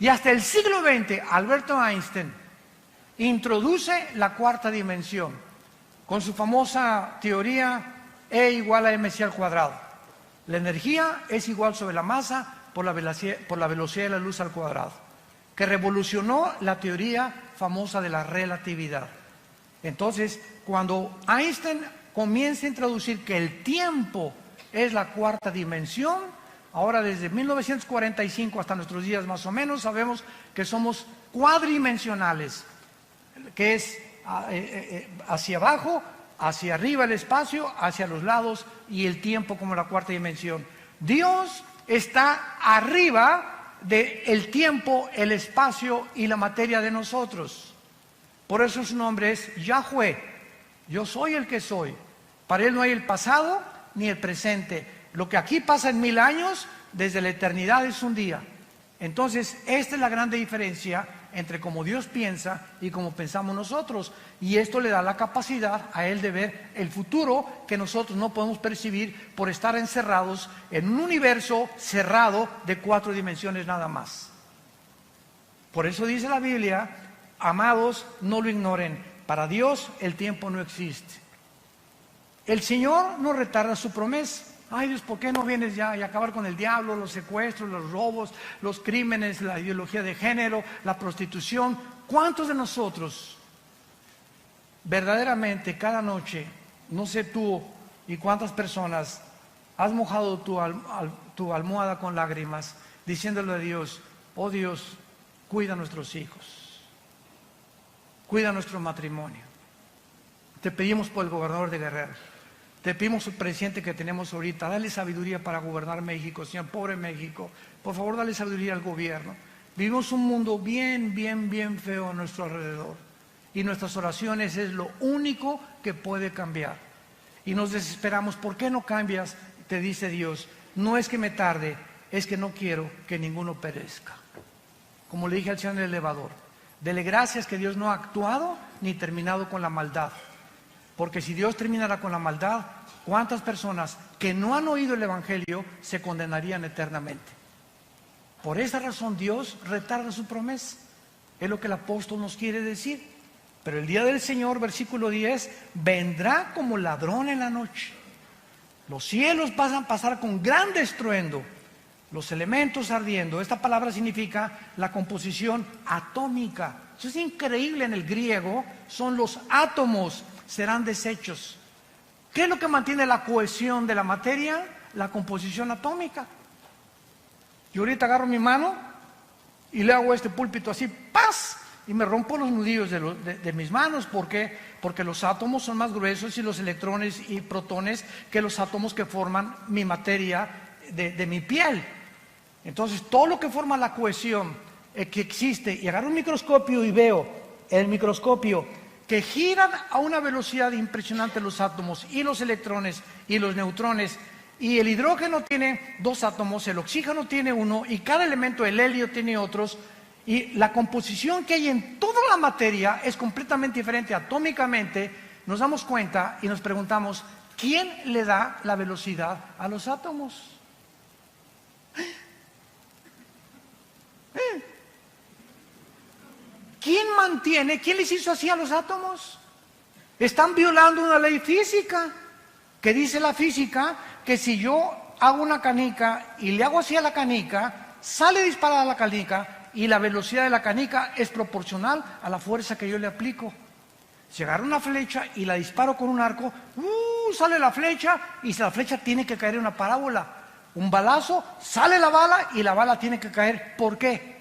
Y hasta el siglo XX, Alberto Einstein introduce la 4ª dimensión con su famosa teoría E igual a mc al cuadrado. La energía es igual sobre la masa por la velocidad de la luz al cuadrado, que revolucionó la teoría famosa de la relatividad. Entonces, cuando Einstein comienza a introducir que el tiempo es la cuarta dimensión, ahora desde 1945 hasta nuestros días más o menos, sabemos que somos cuadridimensionales, que es hacia abajo, hacia arriba el espacio, hacia los lados y el tiempo como la cuarta dimensión. Dios está arriba del tiempo, el espacio y la materia de nosotros. Por eso su nombre es Yahweh. Yo soy el que soy. Para Él no hay el pasado ni el presente. Lo que aquí pasa en 1000 años, desde la eternidad es un día. Entonces, esta es la grande diferencia entre cómo Dios piensa y cómo pensamos nosotros. Y esto le da la capacidad a Él de ver el futuro que nosotros no podemos percibir por estar encerrados en un universo cerrado de 4 dimensiones nada más. Por eso dice la Biblia, amados, no lo ignoren. Para Dios el tiempo no existe. El Señor no retarda su promesa. Ay Dios, ¿por qué no vienes ya y acabar con el diablo, los secuestros, los robos, los crímenes, la ideología de género, la prostitución? ¿Cuántos de nosotros verdaderamente cada noche, no sé tú y cuántas personas, has mojado tu almohada con lágrimas diciéndole a Dios, oh Dios, cuida a nuestros hijos, cuida nuestro matrimonio? Te pedimos por el gobernador de Guerrero. Te pedimos al presidente que tenemos ahorita, dale sabiduría para gobernar México, Señor, pobre México. Por favor, dale sabiduría al gobierno. Vivimos un mundo bien feo a nuestro alrededor. Y nuestras oraciones es lo único que puede cambiar. Y nos desesperamos, ¿por qué no cambias? Te dice Dios, no es que me tarde, es que no quiero que ninguno perezca. Como le dije al Señor en el elevador, dele gracias que Dios no ha actuado ni terminado con la maldad. Porque si Dios terminara con la maldad, ¿cuántas personas que no han oído el Evangelio se condenarían eternamente? Por esa razón Dios retarda su promesa. Es lo que el apóstol nos quiere decir. Pero el día del Señor, versículo 10, vendrá como ladrón en la noche. Los cielos van a pasar con gran estruendo, los elementos ardiendo. Esta palabra significa la composición atómica. Eso es increíble en el griego, son los átomos. Serán desechos. ¿Qué es lo que mantiene la cohesión de la materia? La composición atómica. Yo ahorita agarro mi mano y le hago este púlpito así, ¡paz! Y me rompo los nudillos de mis manos. ¿Por qué? Porque los átomos son más gruesos y los electrones y protones que los átomos que forman mi materia de mi piel. Entonces, todo lo que forma la cohesión que existe, y agarro un microscopio y veo el microscopio que giran a una velocidad impresionante los átomos y los electrones y los neutrones, y el hidrógeno tiene 2 átomos, el oxígeno tiene 1 y cada elemento, el helio, tiene otros, y la composición que hay en toda la materia es completamente diferente atómicamente. Nos damos cuenta y nos preguntamos, ¿quién le da la velocidad a los átomos? ¿Quién les hizo así a los átomos? Están violando una ley física, que dice la física, que si yo hago una canica y le hago así a la canica, sale disparada la canica y la velocidad de la canica es proporcional a la fuerza que yo le aplico. Si agarro una flecha y la disparo con un arco, sale la flecha y la flecha tiene que caer en una parábola. Un balazo, sale la bala y la bala tiene que caer. ¿Por qué?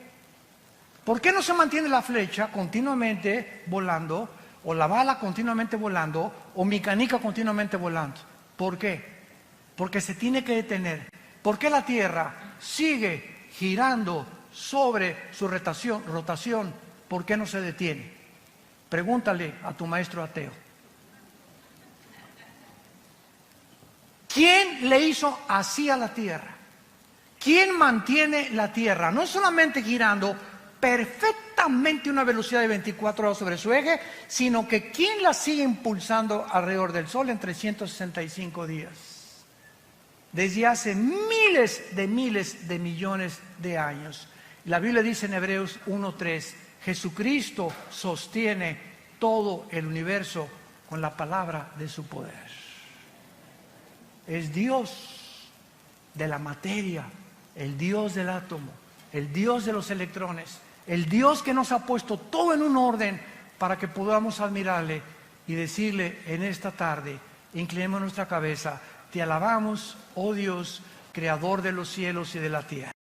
¿Por qué no se mantiene la flecha continuamente volando, o la bala continuamente volando, o mi canica continuamente volando? ¿Por qué? Porque se tiene que detener. ¿Por qué la Tierra sigue girando sobre su rotación? ¿Por qué no se detiene? Pregúntale a tu maestro ateo. ¿Quién le hizo así a la Tierra? ¿Quién mantiene la Tierra? No solamente girando perfectamente una velocidad de 24 horas sobre su eje, sino que ¿quién la sigue impulsando alrededor del Sol en 365 días? Desde hace miles de millones de años. La Biblia dice en Hebreos 1:3, Jesucristo sostiene todo el universo con la palabra de su poder. es Dios de la materia, el Dios del átomo, el Dios de los electrones, el Dios que nos ha puesto todo en un orden para que podamos admirarle y decirle en esta tarde, inclinemos nuestra cabeza, te alabamos, oh Dios, creador de los cielos y de la tierra.